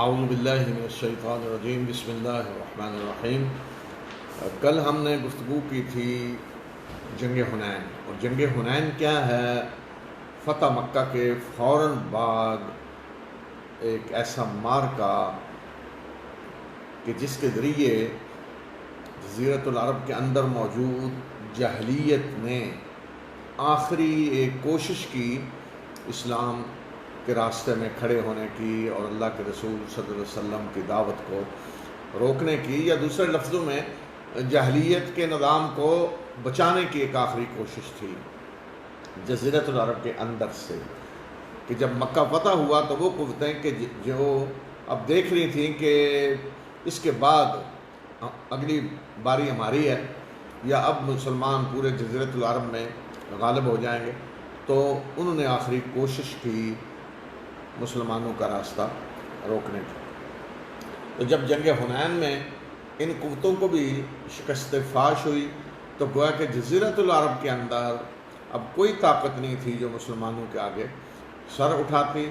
اعوذ باللہ من الشیطان الرجیم، بسم اللہ الرحمن الرحیم۔ کل ہم نے گفتگو کی تھی جنگ حنین، اور جنگ حنین کیا ہے؟ فتح مکہ کے فوراً بعد ایک ایسا معرکہ کہ جس کے ذریعے جزیرۃ العرب کے اندر موجود جاہلیت نے آخری ایک کوشش کی اسلام کے راستے میں کھڑے ہونے کی اور اللہ کے رسول صلی اللہ علیہ وسلم کی دعوت کو روکنے کی، یا دوسرے لفظوں میں جاہلیت کے نظام کو بچانے کی ایک آخری کوشش تھی جزیرۃ العرب کے اندر سے، کہ جب مکہ فتح ہوا تو وہ قوتیں کہ جو اب دیکھ رہی تھیں کہ اس کے بعد اگلی باری ہماری ہے، یا اب مسلمان پورے جزیرۃ العرب میں غالب ہو جائیں گے، تو انہوں نے آخری کوشش کی مسلمانوں کا راستہ روکنے کی۔ تو جب جنگ حنین میں ان قوتوں کو بھی شکست فاش ہوئی تو گویا کہ جزیرۃ العرب کے اندر اب کوئی طاقت نہیں تھی جو مسلمانوں کے آگے سر اٹھاتی،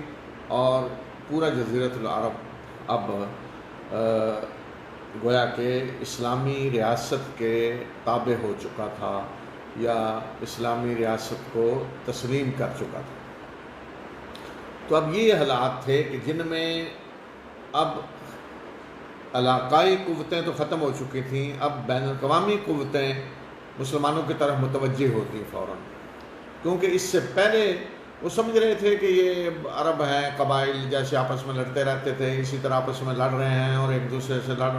اور پورا جزیرۃ العرب اب گویا کہ اسلامی ریاست کے تابع ہو چکا تھا، یا اسلامی ریاست کو تسلیم کر چکا تھا۔ تو اب یہ حالات تھے کہ جن میں اب علاقائی قوتیں تو ختم ہو چکی تھیں، اب بین الاقوامی قوتیں مسلمانوں کی طرف متوجہ ہوتی فوراً، کیونکہ اس سے پہلے وہ سمجھ رہے تھے کہ یہ عرب ہیں، قبائل جیسے آپس میں لڑتے رہتے تھے، اسی طرح آپس میں لڑ رہے ہیں اور ایک دوسرے سے لڑ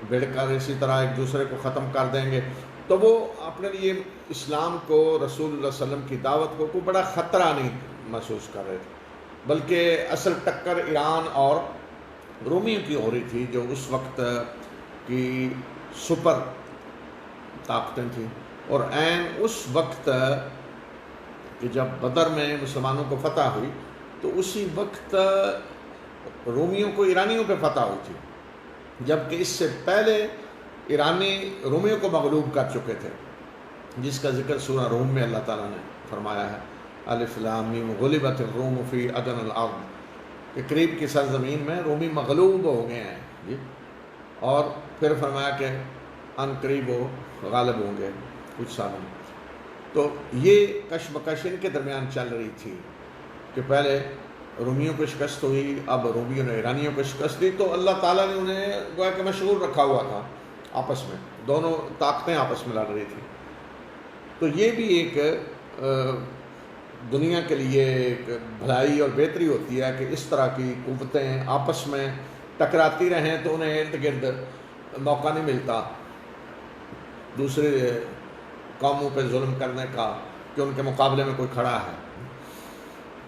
بھڑ کر اسی طرح ایک دوسرے کو ختم کر دیں گے، تو وہ اپنے لیے اسلام کو، رسول اللہ صلی اللہ علیہ وسلم کی دعوت کو کوئی بڑا خطرہ نہیں محسوس کر رہے تھے، بلکہ اصل ٹکر ایران اور رومیوں کی ہو رہی تھی، جو اس وقت کی سپر طاقتیں تھیں۔ اور عین اس وقت کہ جب بدر میں مسلمانوں کو فتح ہوئی تو اسی وقت رومیوں کو ایرانیوں پہ فتح ہوئی تھی، جبکہ اس سے پہلے ایرانی رومیوں کو مغلوب کر چکے تھے، جس کا ذکر سورہ روم میں اللہ تعالیٰ نے فرمایا ہے، الف لام میم غلبت الروم فی ادنی الارض، کہ قریب کی سرزمین میں رومی مغلوب ہو گئے ہیں جی، اور پھر فرمایا کہ ان قریب وہ غالب ہوں گے کچھ سالوں میں۔ تو یہ کشمکش ان کے درمیان چل رہی تھی کہ پہلے رومیوں کو شکست ہوئی، اب رومیوں نے ایرانیوں کو شکست دی، تو اللہ تعالیٰ نے انہیں گویا کہ مشغول رکھا ہوا تھا آپس میں، دونوں طاقتیں آپس میں لڑ رہی تھیں۔ تو یہ بھی ایک دنیا کے لیے ایک بھلائی اور بہتری ہوتی ہے کہ اس طرح کی قوتیں آپس میں ٹکراتی رہیں تو انہیں ارد گرد موقع نہیں ملتا دوسرے قوموں پہ ظلم کرنے کا کہ ان کے مقابلے میں کوئی کھڑا ہے۔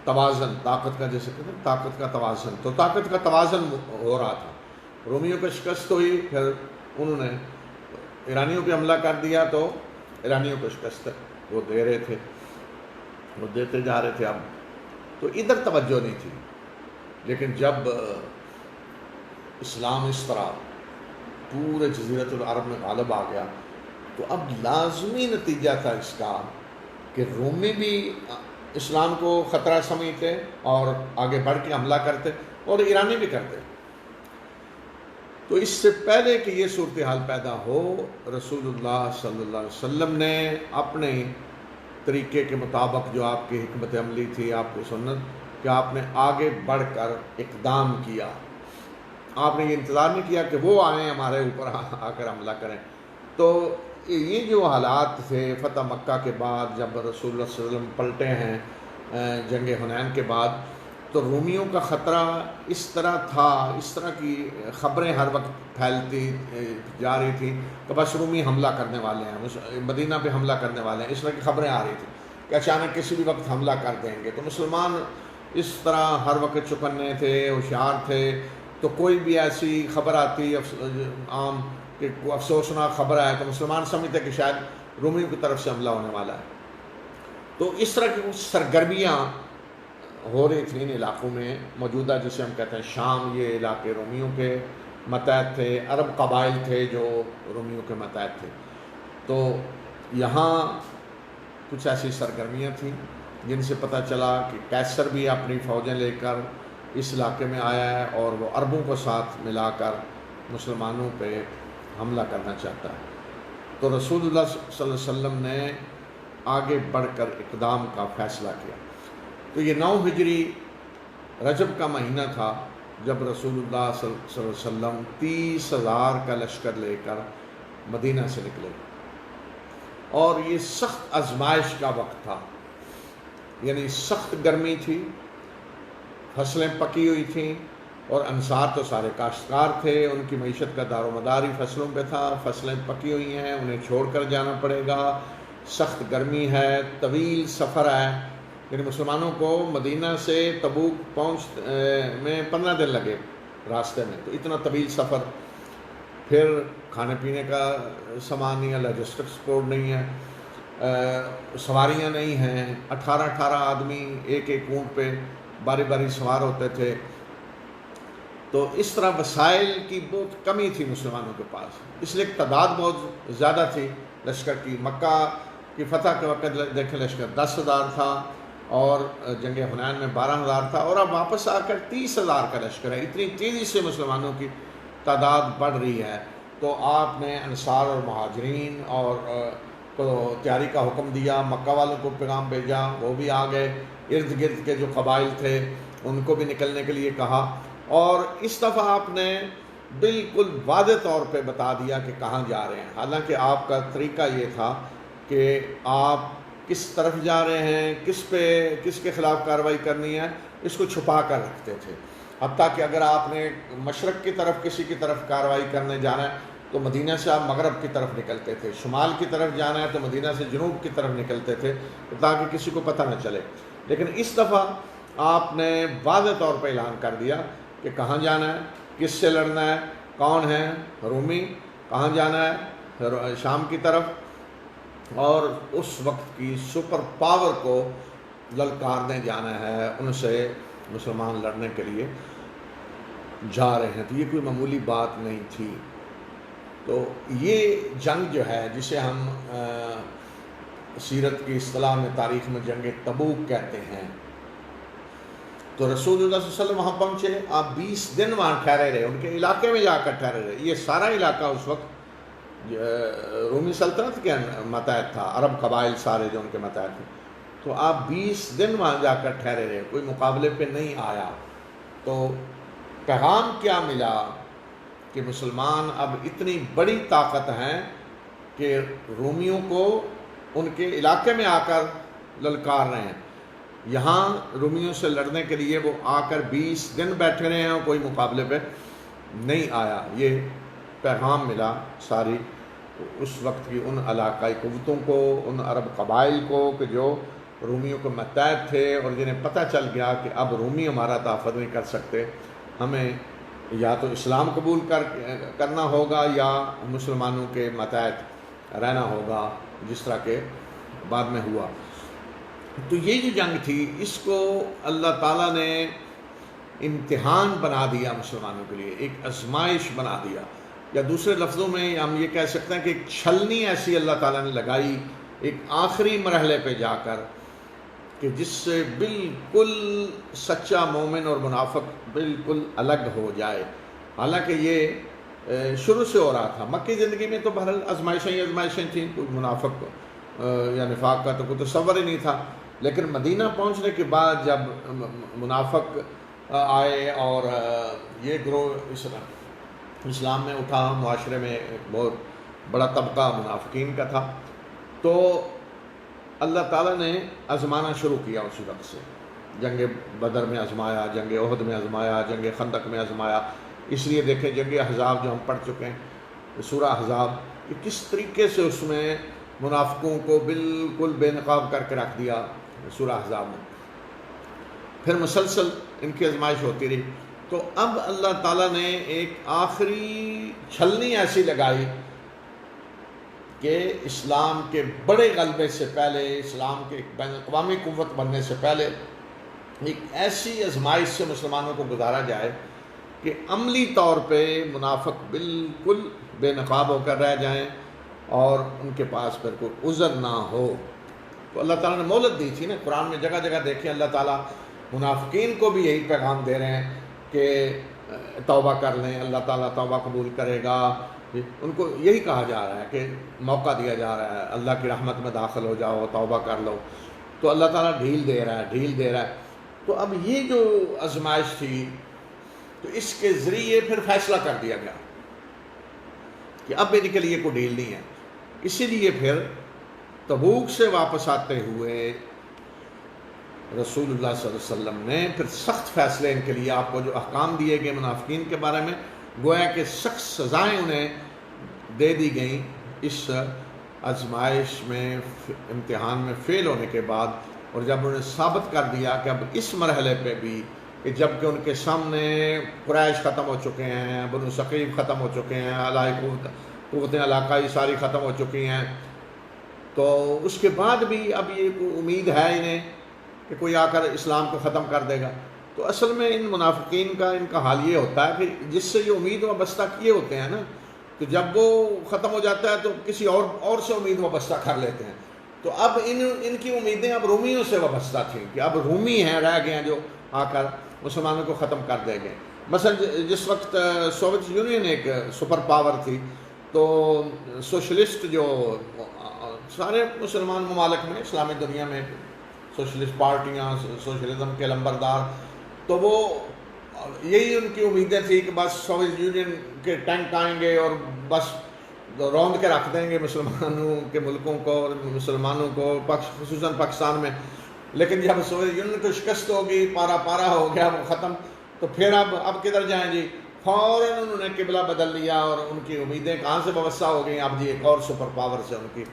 توازن، طاقت کا جیسے کہتے ہیں طاقت کا توازن، تو طاقت کا توازن ہو رہا تھا۔ رومیوں کو شکست ہوئی، پھر انہوں نے ایرانیوں پہ حملہ کر دیا، تو ایرانیوں کو شکست وہ دے رہے تھے، وہ دیتے جا رہے تھے، اب تو ادھر توجہ نہیں تھی۔ لیکن جب اسلام اس طرح پورے جزیرۃ العرب میں غالب آ گیا تو اب لازمی نتیجہ تھا اس کا کہ رومی بھی اسلام کو خطرہ سمجھتے اور آگے بڑھ کے حملہ کرتے، اور ایرانی بھی کرتے۔ تو اس سے پہلے کہ یہ صورتحال پیدا ہو، رسول اللہ صلی اللہ علیہ وسلم نے اپنے طریقے کے مطابق، جو آپ کی حکمت عملی تھی، آپ کی سنت، کہ آپ نے آگے بڑھ کر اقدام کیا۔ آپ نے یہ انتظار نہیں کیا کہ وہ آئیں ہمارے اوپر آ کر حملہ کریں۔ تو یہ جو حالات تھے فتح مکہ کے بعد، جب رسول اللہ صلی اللہ علیہ وسلم پلٹے ہیں جنگ حنین کے بعد، تو رومیوں کا خطرہ اس طرح تھا، اس طرح کی خبریں ہر وقت پھیلتی جا رہی تھی کہ بس رومی حملہ کرنے والے ہیں، مدینہ پہ حملہ کرنے والے ہیں، اس طرح کی خبریں آ رہی تھیں کہ اچانک کسی بھی وقت حملہ کر دیں گے۔ تو مسلمان اس طرح ہر وقت چوکنے تھے، ہوشیار تھے، تو کوئی بھی ایسی خبر آتی عام کہ کوئی افسوسناک خبر ہے تو مسلمان سمجھتے کہ شاید رومیوں کی طرف سے حملہ ہونے والا ہے۔ تو اس طرح کی کچھ سرگرمیاں ہو رہی تھیں ان علاقوں میں موجودہ، جسے ہم کہتے ہیں شام، یہ علاقے رومیوں کے متحد تھے، عرب قبائل تھے جو رومیوں کے متحد تھے۔ تو یہاں کچھ ایسی سرگرمیاں تھیں جن سے پتہ چلا کہ کیسر بھی اپنی فوجیں لے کر اس علاقے میں آیا ہے اور وہ عربوں کو ساتھ ملا کر مسلمانوں پہ حملہ کرنا چاہتا ہے۔ تو رسول اللہ صلی اللہ علیہ وسلم نے آگے بڑھ کر اقدام کا فیصلہ کیا۔ تو یہ 9 ہجری رجب کا مہینہ تھا جب رسول اللہ صلی اللہ علیہ وسلم 30,000 کا لشکر لے کر مدینہ سے نکلے، اور یہ سخت آزمائش کا وقت تھا، یعنی سخت گرمی تھی، فصلیں پکی ہوئی تھیں، اور انصار تو سارے کاشتکار تھے، ان کی معیشت کا دار و مدار ہی فصلوں پہ تھا، فصلیں پکی ہوئی ہیں، انہیں چھوڑ کر جانا پڑے گا، سخت گرمی ہے، طویل سفر ہے، یعنی مسلمانوں کو مدینہ سے تبوک پہنچ میں 15 دن لگے راستے میں، تو اتنا طویل سفر، پھر کھانے پینے کا سامان نہیں ہے، لاجسٹک سپورٹ نہیں ہے، سواریاں نہیں ہیں، 18 آدمی ایک اونٹ پہ باری باری سوار ہوتے تھے، تو اس طرح وسائل کی بہت کمی تھی مسلمانوں کے پاس، اس لیے تعداد بہت زیادہ تھی لشکر کی۔ مکہ کی فتح کے وقت دیکھیں لشکر 10,000 تھا، اور جنگ حنین میں 12,000 تھا، اور اب واپس آ کر 30,000 کا لشکر ہے۔ اتنی تیزی سے مسلمانوں کی تعداد بڑھ رہی ہے، تو آپ نے انصار اور مہاجرین اور کو تیاری کا حکم دیا، مکہ والوں کو پیغام بھیجا، وہ بھی آ گئے، ارد گرد کے جو قبائل تھے ان کو بھی نکلنے کے لیے کہا، اور اس دفعہ آپ نے بالکل واضح طور پہ بتا دیا کہ کہاں جا رہے ہیں۔ حالانکہ آپ کا طریقہ یہ تھا کہ آپ کس طرف جا رہے ہیں، کس کے خلاف کارروائی کرنی ہے، اس کو چھپا کر رکھتے تھے، حتیٰ کہ اگر آپ نے مشرق کی طرف کسی کی طرف کارروائی کرنے جانا ہے تو مدینہ سے آپ مغرب کی طرف نکلتے تھے، شمال کی طرف جانا ہے تو مدینہ سے جنوب کی طرف نکلتے تھے، تاکہ کسی کو پتہ نہ چلے۔ لیکن اس دفعہ آپ نے واضح طور پہ اعلان کر دیا کہ کہاں جانا ہے، کس سے لڑنا ہے، کون ہے رومی، کہاں جانا ہے شام کی طرف، اور اس وقت کی سپر پاور کو للکارنے جانا ہے، ان سے مسلمان لڑنے کے لیے جا رہے ہیں۔ تو یہ کوئی معمولی بات نہیں تھی۔ تو یہ جنگ جو ہے، جسے ہم سیرت کی اصطلاح میں تاریخ میں جنگ تبوک کہتے ہیں، تو رسول اللہ صلی اللہ علیہ وسلم وہاں پہنچے، آپ 20 دن وہاں ٹھہرے رہے، ان کے علاقے میں جا کر ٹھہرے رہے۔ یہ سارا علاقہ اس وقت رومی سلطنت کے ماتحت تھا، عرب قبائل سارے جو ان کے ماتحت تھے، تو آپ 20 دن وہاں جا کر ٹھہرے رہے، کوئی مقابلے پہ نہیں آیا۔ تو پیغام کیا ملا کہ مسلمان اب اتنی بڑی طاقت ہیں کہ رومیوں کو ان کے علاقے میں آ کر للکار رہے ہیں، یہاں رومیوں سے لڑنے کے لیے وہ آ کر 20 دن بیٹھے رہے ہیں اور کوئی مقابلے پہ نہیں آیا۔ یہ پیغام ملا ساری اس وقت کی ان علاقائی قوتوں کو، ان عرب قبائل کو کہ جو رومیوں کو متحد تھے، اور جنہیں پتہ چل گیا کہ اب رومی ہمارا تحفظ نہیں کر سکتے، ہمیں یا تو اسلام قبول کرنا ہوگا یا مسلمانوں کے متحد رہنا ہوگا، جس طرح کے بعد میں ہوا۔ تو یہ جو جنگ تھی، اس کو اللہ تعالیٰ نے امتحان بنا دیا مسلمانوں کے لیے، ایک آزمائش بنا دیا، یا دوسرے لفظوں میں ہم یہ کہہ سکتے ہیں کہ ایک چھلنی ایسی اللہ تعالیٰ نے لگائی ایک آخری مرحلے پہ جا کر، کہ جس سے بالکل سچا مومن اور منافق بالکل الگ ہو جائے۔ حالانکہ یہ شروع سے ہو رہا تھا، مکی زندگی میں تو بہرحال آزمائشیں ہی آزمائشیں تھیں، کوئی منافق یا نفاق کا تو کوئی تصور ہی نہیں تھا، لیکن مدینہ پہنچنے کے بعد جب منافق آئے اور یہ گروہ اسلام میں اٹھا، معاشرے میں ایک بہت بڑا طبقہ منافقین کا تھا، تو اللہ تعالیٰ نے آزمانا شروع کیا اسی وقت سے۔ جنگ بدر میں آزمایا، جنگ احد میں آزمایا، جنگ خندق میں آزمایا۔ اس لیے دیکھیں جنگ احزاب جو ہم پڑھ چکے ہیں، سورہ احزاب، کہ کس طریقے سے اس میں منافقوں کو بالکل بے نقاب کر کے رکھ دیا سورہ احزاب میں، پھر مسلسل ان کی آزمائش ہوتی رہی۔ تو اب اللہ تعالیٰ نے ایک آخری چھلنی ایسی لگائی کہ اسلام کے بڑے غلبے سے پہلے، اسلام کے ایک بین الاقوامی قوت بننے سے پہلے، ایک ایسی آزمائش سے مسلمانوں کو گزارا جائے کہ عملی طور پہ منافق بالکل بے نقاب ہو کر رہ جائیں اور ان کے پاس پھر کوئی عذر نہ ہو۔ تو اللہ تعالیٰ نے مہلت دی تھی نا، قرآن میں جگہ جگہ دیکھیں اللہ تعالیٰ منافقین کو بھی یہی پیغام دے رہے ہیں کہ توبہ کر لیں، اللہ تعالیٰ توبہ قبول کرے گا. ان کو یہی کہا جا رہا ہے کہ موقع دیا جا رہا ہے، اللہ کی رحمت میں داخل ہو جاؤ، توبہ کر لو. تو اللہ تعالیٰ ڈھیل دے رہا ہے. تو اب یہ جو آزمائش تھی تو اس کے ذریعے پھر فیصلہ کر دیا گیا کہ اب ان کے لیے کوئی ڈھیل نہیں ہے. اسی لیے پھر تبوک سے واپس آتے ہوئے رسول اللہ صلی اللہ علیہ وسلم نے پھر سخت فیصلے ان کے لیے، آپ کو جو احکام دیے گئے منافقین کے بارے میں، گویا کہ سخت سزائیں انہیں دے دی گئیں اس آزمائش میں، امتحان میں فیل ہونے کے بعد. اور جب انہوں نے ثابت کر دیا کہ اب اس مرحلے پہ بھی کہ جب کہ ان کے سامنے قریش ختم ہو چکے ہیں، بنو ثقیف ختم ہو چکے ہیں، قوتیں علاقائی ساری ختم ہو چکی ہیں، تو اس کے بعد بھی اب یہ امید ہے انہیں کہ کوئی آ کر اسلام کو ختم کر دے گا. تو اصل میں ان منافقین کا ان کا حال یہ ہوتا ہے کہ جس سے یہ امید وابستہ کیے ہوتے ہیں نا، تو جب وہ ختم ہو جاتا ہے تو کسی اور سے امید وابستہ کر لیتے ہیں. تو اب ان کی امیدیں اب رومیوں سے وابستہ تھیں کہ اب رومی ہیں رہ گئے ہیں جو آ کر مسلمانوں کو ختم کر دیں گے. مثلا جس وقت سوویت یونین ایک سپر پاور تھی، تو سوشلسٹ جو سارے مسلمان ممالک میں، اسلامی دنیا میں سوشلسٹ پارٹیاں، سوشلزم کے لمبردار، تو وہ یہی ان کی امیدیں تھی کہ بس سوویت یونین کے ٹینک آئیں گے اور بس روند کے رکھ دیں گے مسلمانوں کے ملکوں کو اور مسلمانوں کو، خصوصاً پاکستان میں. لیکن جب سوویت یونین کو شکست ہوگی، پارا ہو گیا، وہ ختم، تو پھر اب کدھر جائیں جی؟ فوراً انہوں نے قبلہ بدل لیا اور ان کی امیدیں کہاں سے وابستہ ہو گئیں؟ اب جی ایک اور سپر پاور سے ان کی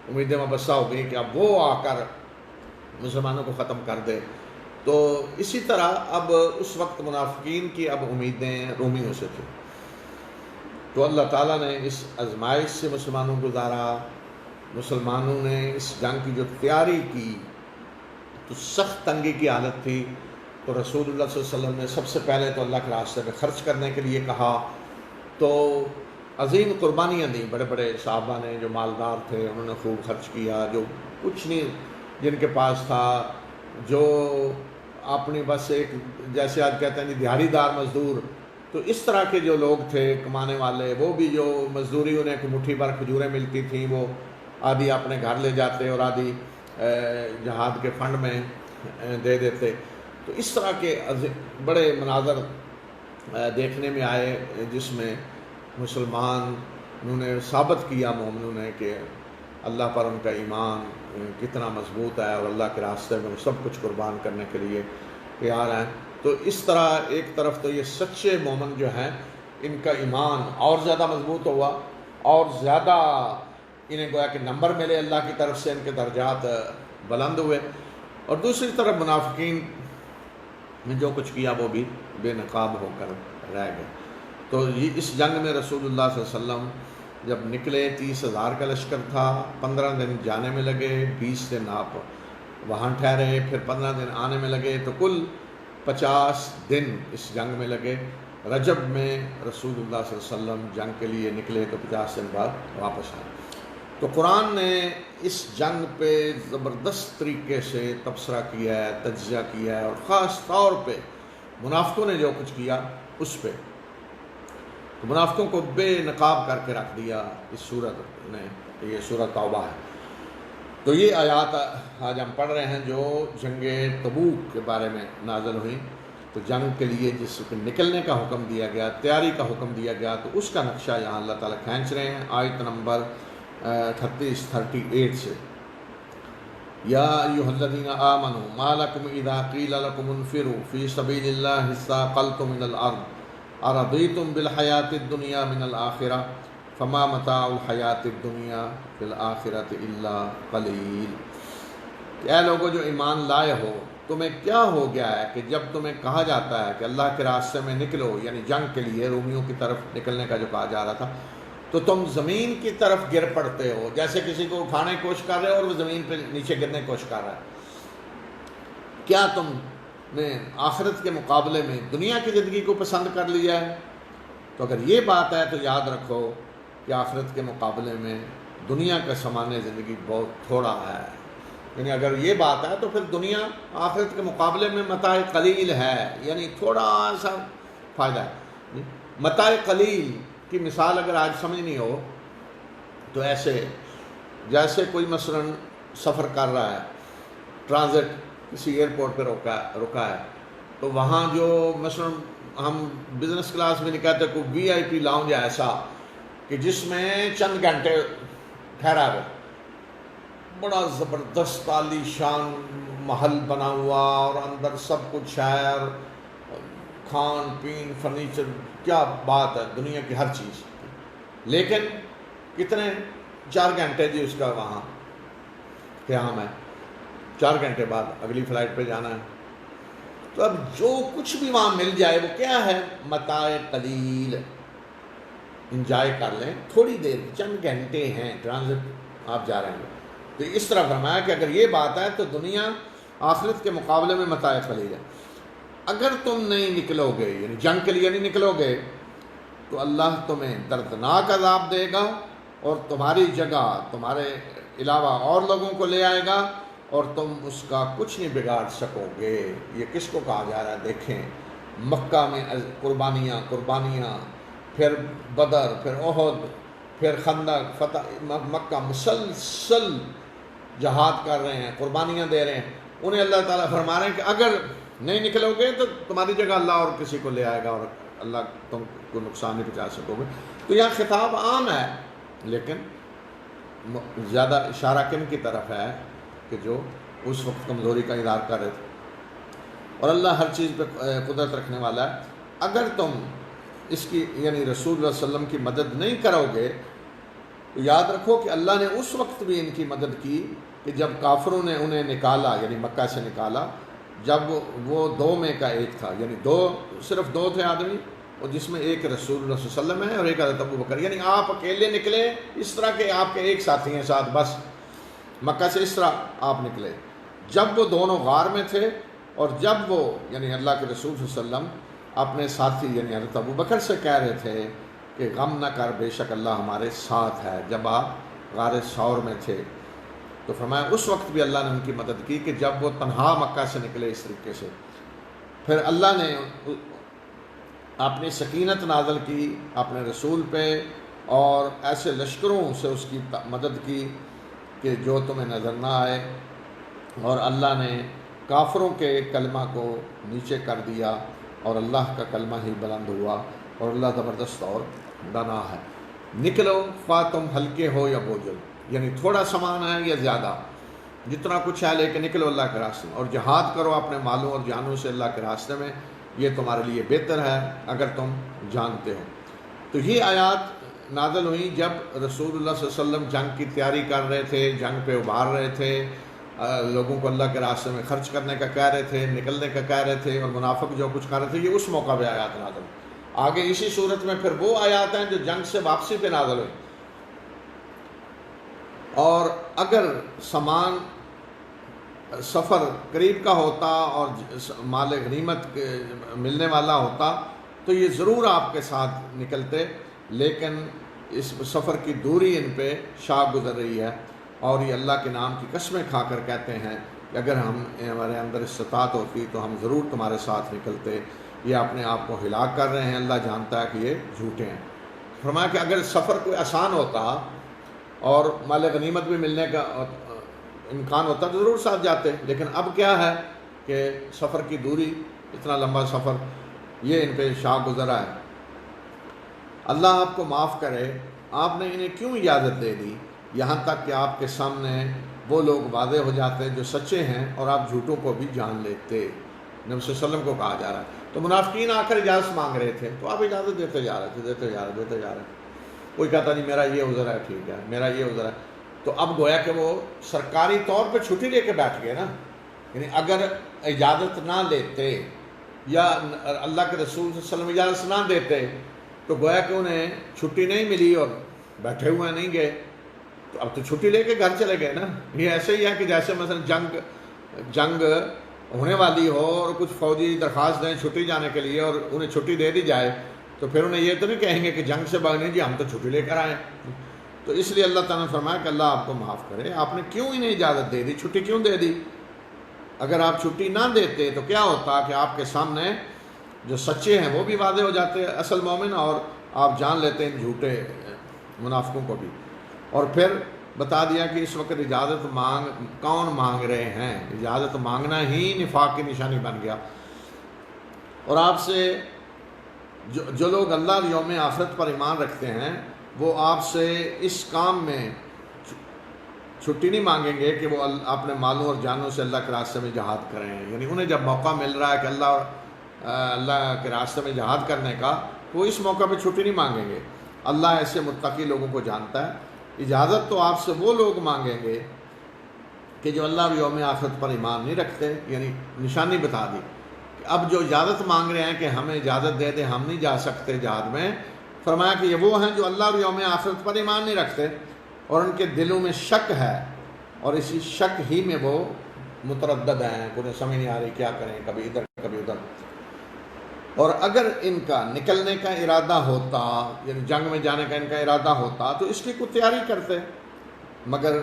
امیدیں وابستہ ہو گئیں کہ اب وہ آ کر مسلمانوں کو ختم کر دے. تو اسی طرح اب اس وقت منافقین کی اب امیدیں رومیوں سے تھیں. تو اللہ تعالیٰ نے اس آزمائش سے مسلمانوں کو گزارا. مسلمانوں نے اس جنگ کی جو تیاری کی تو سخت تنگی کی حالت تھی. تو رسول اللہ صلی اللہ علیہ وسلم نے سب سے پہلے تو اللہ کے راستے میں خرچ کرنے کے لیے کہا. تو عظیم قربانیاں دیں بڑے بڑے صحابہ نے جو مالدار تھے، انہوں نے خوب خرچ کیا. جو کچھ نہیں جن کے پاس تھا، جو اپنی بس ایک جیسے آج کہتے ہیں دیہڑی دار مزدور، تو اس طرح کے جو لوگ تھے کمانے والے، وہ بھی جو مزدوری انہیں ایک مٹھی بھر کھجوریں ملتی تھیں، وہ آدھی اپنے گھر لے جاتے اور آدھی جہاد کے فنڈ میں دے دیتے. تو اس طرح کے بڑے مناظر دیکھنے میں آئے جس میں مسلمانوں نے ثابت کیا، مومنوں نے، کہ اللہ پر ان کا ایمان کتنا مضبوط ہے اور اللہ کے راستے میں وہ سب کچھ قربان کرنے کے لیے تیار ہیں. تو اس طرح ایک طرف تو یہ سچے مومن جو ہیں ان کا ایمان اور زیادہ مضبوط ہوا اور زیادہ انہیں گویا کہ نمبر ملے اللہ کی طرف سے، ان کے درجات بلند ہوئے. اور دوسری طرف منافقین نے جو کچھ کیا وہ بھی بے نقاب ہو کر رہ گئے. تو یہ اس جنگ میں رسول اللہ صلی اللہ علیہ وسلم جب نکلے 30,000 کا لشکر تھا. 15 دن جانے میں لگے، 20 دن آپ وہاں ٹھہرے، پھر 15 دن آنے میں لگے، تو کل 50 دن اس جنگ میں لگے. رجب میں رسول اللہ صلی اللہ علیہ وسلم جنگ کے لیے نکلے تو 50 دن بعد واپس آئے. تو قرآن نے اس جنگ پہ زبردست طریقے سے تبصرہ کیا ہے، تجزیہ کیا ہے، اور خاص طور پہ منافقوں نے جو کچھ کیا اس پہ. تو منافقوں کو بے نقاب کر کے رکھ دیا اس سورت نے. یہ سورت توبہ ہے. تو یہ آیات آج ہم پڑھ رہے ہیں جو جنگ تبوک کے بارے میں نازل ہوئی. تو جنگ کے لیے جس کو نکلنے کا حکم دیا گیا، تیاری کا حکم دیا گیا، تو اس کا نقشہ یہاں اللہ تعالیٰ کھینچ رہے ہیں آیت نمبر 38 سے. یا ایھا الذین آمنوا ما لکم اذا قیل لکم انفروا فی سبیل اللہ اثاقلتم الی الارض ارضیتم بالحیاۃ الدنیا من الآخرہ فما متاع الحیاۃ الدنیا فی الآخرۃ الا قلیل. اے لوگوں جو ایمان لائے ہو، تمہیں کیا ہو گیا ہے کہ جب تمہیں کہا جاتا ہے کہ اللہ کے راستے میں نکلو، یعنی جنگ کے لیے رومیوں کی طرف نکلنے کا جو کہا جا رہا تھا، تو تم زمین کی طرف گر پڑتے ہو، جیسے کسی کو اٹھانے کی کوشش کر رہے ہو اور وہ زمین پہ نیچے گرنے کی کوشش کر رہا ہے. کیا تم نے آخرت کے مقابلے میں دنیا کی زندگی کو پسند کر لیا ہے؟ تو اگر یہ بات ہے تو یاد رکھو کہ آخرت کے مقابلے میں دنیا کا سامان زندگی بہت تھوڑا ہے. یعنی اگر یہ بات ہے تو پھر دنیا آخرت کے مقابلے میں متاع قلیل ہے، یعنی تھوڑا سا فائدہ ہے۔ متاع قلیل کی مثال اگر آج سمجھنی ہو تو ایسے جیسے کوئی مثلا سفر کر رہا ہے، ٹرانزٹ کسی ایئرپورٹ پہ رکا ہے، تو وہاں جو مثلا ہم بزنس کلاس میں نہیں کہتے، کوئی وی آئی پی لاؤنج ہے ایسا کہ جس میں چند گھنٹے ٹھہرا گئے، بڑا زبردست عالی شان محل بنا ہوا اور اندر سب کچھ ہے، اور کھان پین فرنیچر، کیا بات ہے، دنیا کی ہر چیز، لیکن کتنے 4 گھنٹے جی اس کا وہاں قیام ہے، 4 گھنٹے بعد اگلی فلائٹ پہ جانا ہے۔ تو اب جو کچھ بھی وہاں مل جائے وہ کیا ہے؟ متاع قلیل، انجوائے کر لیں، تھوڑی دیر، چند گھنٹے ہیں، ٹرانزٹ آپ جا رہے ہیں۔ تو اس طرح فرمایا کہ اگر یہ بات ہے تو دنیا آخرت کے مقابلے میں متاع قلیل ہے۔ اگر تم نہیں نکلو گے، یعنی جنگ کے لیے نہیں نکلو گے، تو اللہ تمہیں دردناک عذاب دے گا اور تمہاری جگہ تمہارے علاوہ اور لوگوں کو لے آئے گا اور تم اس کا کچھ نہیں بگاڑ سکو گے۔ یہ کس کو کہا جا رہا ہے؟ دیکھیں، مکہ میں قربانیاں، پھر بدر، پھر احد، پھر خندق، فتح مکہ، مسلسل جہاد کر رہے ہیں، قربانیاں دے رہے ہیں، انہیں اللہ تعالیٰ فرما رہے ہیں کہ اگر نہیں نکلو گے تو تمہاری جگہ اللہ اور کسی کو لے آئے گا اور اللہ تم کو نقصان نہیں پہنچا سکو گے۔ تو یہاں خطاب عام ہے، لیکن زیادہ اشارہ کن کی طرف ہے کہ جو اس وقت کمزوری کا اظہار کر رہے تھے، اور اللہ ہر چیز پہ قدرت رکھنے والا ہے۔ اگر تم اس کی یعنی رسول اللہ صلی اللہ علیہ وسلم کی مدد نہیں کرو گے تو یاد رکھو کہ اللہ نے اس وقت بھی ان کی مدد کی کہ جب کافروں نے انہیں نکالا، یعنی مکہ سے نکالا، جب وہ 2 میں کا ایک تھا، یعنی صرف 2 تھے آدمی، اور جس میں ایک رسول اللہ صلی اللہ علیہ وسلم ہے اور ایک حضرت ابو بکر، یعنی آپ اکیلے نکلے، اس طرح کے آپ کے ایک ساتھی ہیں ساتھ، بس مکہ سے اس طرح آپ نکلے۔ جب وہ دونوں غار میں تھے اور جب وہ یعنی اللہ کے رسول صلی اللہ علیہ وسلم اپنے ساتھی یعنی حضرت ابو بکر سے کہہ رہے تھے کہ غم نہ کر، بے شک اللہ ہمارے ساتھ ہے، جب آپ غار ثور میں تھے، تو فرمایا اس وقت بھی اللہ نے ان کی مدد کی کہ جب وہ تنہا مکہ سے نکلے اس طریقے سے، پھر اللہ نے اپنی سکینت نازل کی اپنے رسول پہ اور ایسے لشکروں سے اس کی مدد کی کہ جو تمہیں نظر نہ آئے، اور اللہ نے کافروں کے کلمہ کو نیچے کر دیا اور اللہ کا کلمہ ہی بلند ہوا، اور اللہ زبردست اور دانا ہے۔ نکلو، خواہ تم ہلکے ہو یا بوجھل، یعنی تھوڑا سامان ہے یا زیادہ، جتنا کچھ ہے لے کے نکلو اللہ کے راستے میں، اور جہاد کرو اپنے مالوں اور جانوں سے اللہ کے راستے میں، یہ تمہارے لیے بہتر ہے اگر تم جانتے ہو۔ تو یہ آیات نازل ہوئی جب رسول اللہ صلی اللہ علیہ وسلم جنگ کی تیاری کر رہے تھے، جنگ پہ ابھار رہے تھے، لوگوں کو اللہ کے راستے میں خرچ کرنے کا کہہ رہے تھے، نکلنے کا کہہ رہے تھے، اور منافق جو کچھ کر رہے تھے، یہ اس موقع پہ آیات نازل ہوئی۔ آگے اسی صورت میں پھر وہ آیات ہیں جو جنگ سے واپسی پہ نازل ہوئی۔ اور اگر سامان سفر قریب کا ہوتا اور مال غنیمت ملنے والا ہوتا تو یہ ضرور آپ کے ساتھ نکلتے، لیکن اس سفر کی دوری ان پہ شاہ گزر رہی ہے، اور یہ اللہ کے نام کی قسمیں کھا کر کہتے ہیں کہ اگر ہمارے اندر استطاعت ہوتی تو ہم ضرور تمہارے ساتھ نکلتے۔ یہ اپنے آپ کو ہلاک کر رہے ہیں، اللہ جانتا ہے کہ یہ جھوٹے ہیں۔ فرمایا کہ اگر سفر کوئی آسان ہوتا اور مال غنیمت بھی ملنے کا امکان ہوتا تو ضرور ساتھ جاتے، لیکن اب کیا ہے کہ سفر کی دوری، اتنا لمبا سفر، یہ ان پہ شاہ گزرا ہے۔ اللہ آپ کو معاف کرے، آپ نے انہیں کیوں اجازت دے دی یہاں تک کہ آپ کے سامنے وہ لوگ واضح ہو جاتے جو سچے ہیں اور آپ جھوٹوں کو بھی جان لیتے۔ نبی صلی اللہ علیہ وسلم کو کہا جا رہا ہے، تو منافقین آ کر اجازت مانگ رہے تھے تو آپ اجازت دیتے جا رہے تھے۔ کوئی کہتا نہیں میرا یہ عذر ہے، ٹھیک ہے، میرا یہ عذر ہے، تو اب گویا کہ وہ سرکاری طور پہ چھٹی لے کے بیٹھ گئے نا، یعنی اگر اجازت نہ لیتے یا اللہ کے رسول صلی اللہ علیہ وسلم اجازت نہ دیتے تو گویا کہ انہیں چھٹی نہیں ملی اور بیٹھے ہوئے نہیں گئے، تو اب تو چھٹی لے کے گھر چلے گئے نا۔ یہ ایسے ہی ہے کہ جیسے مثلا جنگ ہونے والی ہو اور کچھ فوجی درخواست دیں چھٹی جانے کے لیے اور انہیں چھٹی دے دی جائے، تو پھر انہیں یہ تو نہیں کہیں گے کہ جنگ سے بھاگنے جی ہم تو چھٹی لے کر آئے۔ تو اس لیے اللہ تعالیٰ نے فرمایا کہ اللہ آپ کو معاف کرے، آپ نے کیوں انہیں اجازت دے دی، چھٹی کیوں دے دی؟ اگر آپ چھٹی نہ دیتے تو کیا ہوتا کہ آپ کے سامنے جو سچے ہیں وہ بھی واضح ہو جاتے اصل مومن، اور آپ جان لیتے ہیں جھوٹے منافقوں کو بھی۔ اور پھر بتا دیا کہ اس وقت اجازت کون مانگ رہے ہیں، اجازت مانگنا ہی نفاق کی نشانی بن گیا۔ اور آپ سے جو لوگ اللہ اور یوم آخرت پر ایمان رکھتے ہیں وہ آپ سے اس کام میں چھٹی نہیں مانگیں گے کہ وہ اپنے مالوں اور جانوں سے اللہ کے راستے میں جہاد کریں، یعنی انہیں جب موقع مل رہا ہے کہ اللہ کے راستے میں جہاد کرنے کا، تو وہ اس موقع پہ چھٹی نہیں مانگیں گے۔ اللہ ایسے متقی لوگوں کو جانتا ہے۔ اجازت تو آپ سے وہ لوگ مانگیں گے کہ جو اللہ اور یوم آخرت پر ایمان نہیں رکھتے، یعنی نشانی بتا دی کہ اب جو اجازت مانگ رہے ہیں کہ ہمیں اجازت دے دیں، ہم نہیں جا سکتے جہاد میں، فرمایا کہ یہ وہ ہیں جو اللہ اور یوم آخرت پر ایمان نہیں رکھتے اور ان کے دلوں میں شک ہے، اور اسی شک ہی میں وہ متردد ہیں، انہیں سمجھ نہیں آ رہی کیا کریں، کبھی ادھر کبھی ادھر۔ اور اگر ان کا نکلنے کا ارادہ ہوتا، یعنی جنگ میں جانے کا ان کا ارادہ ہوتا، تو اس کی کوئی تیاری کرتے، مگر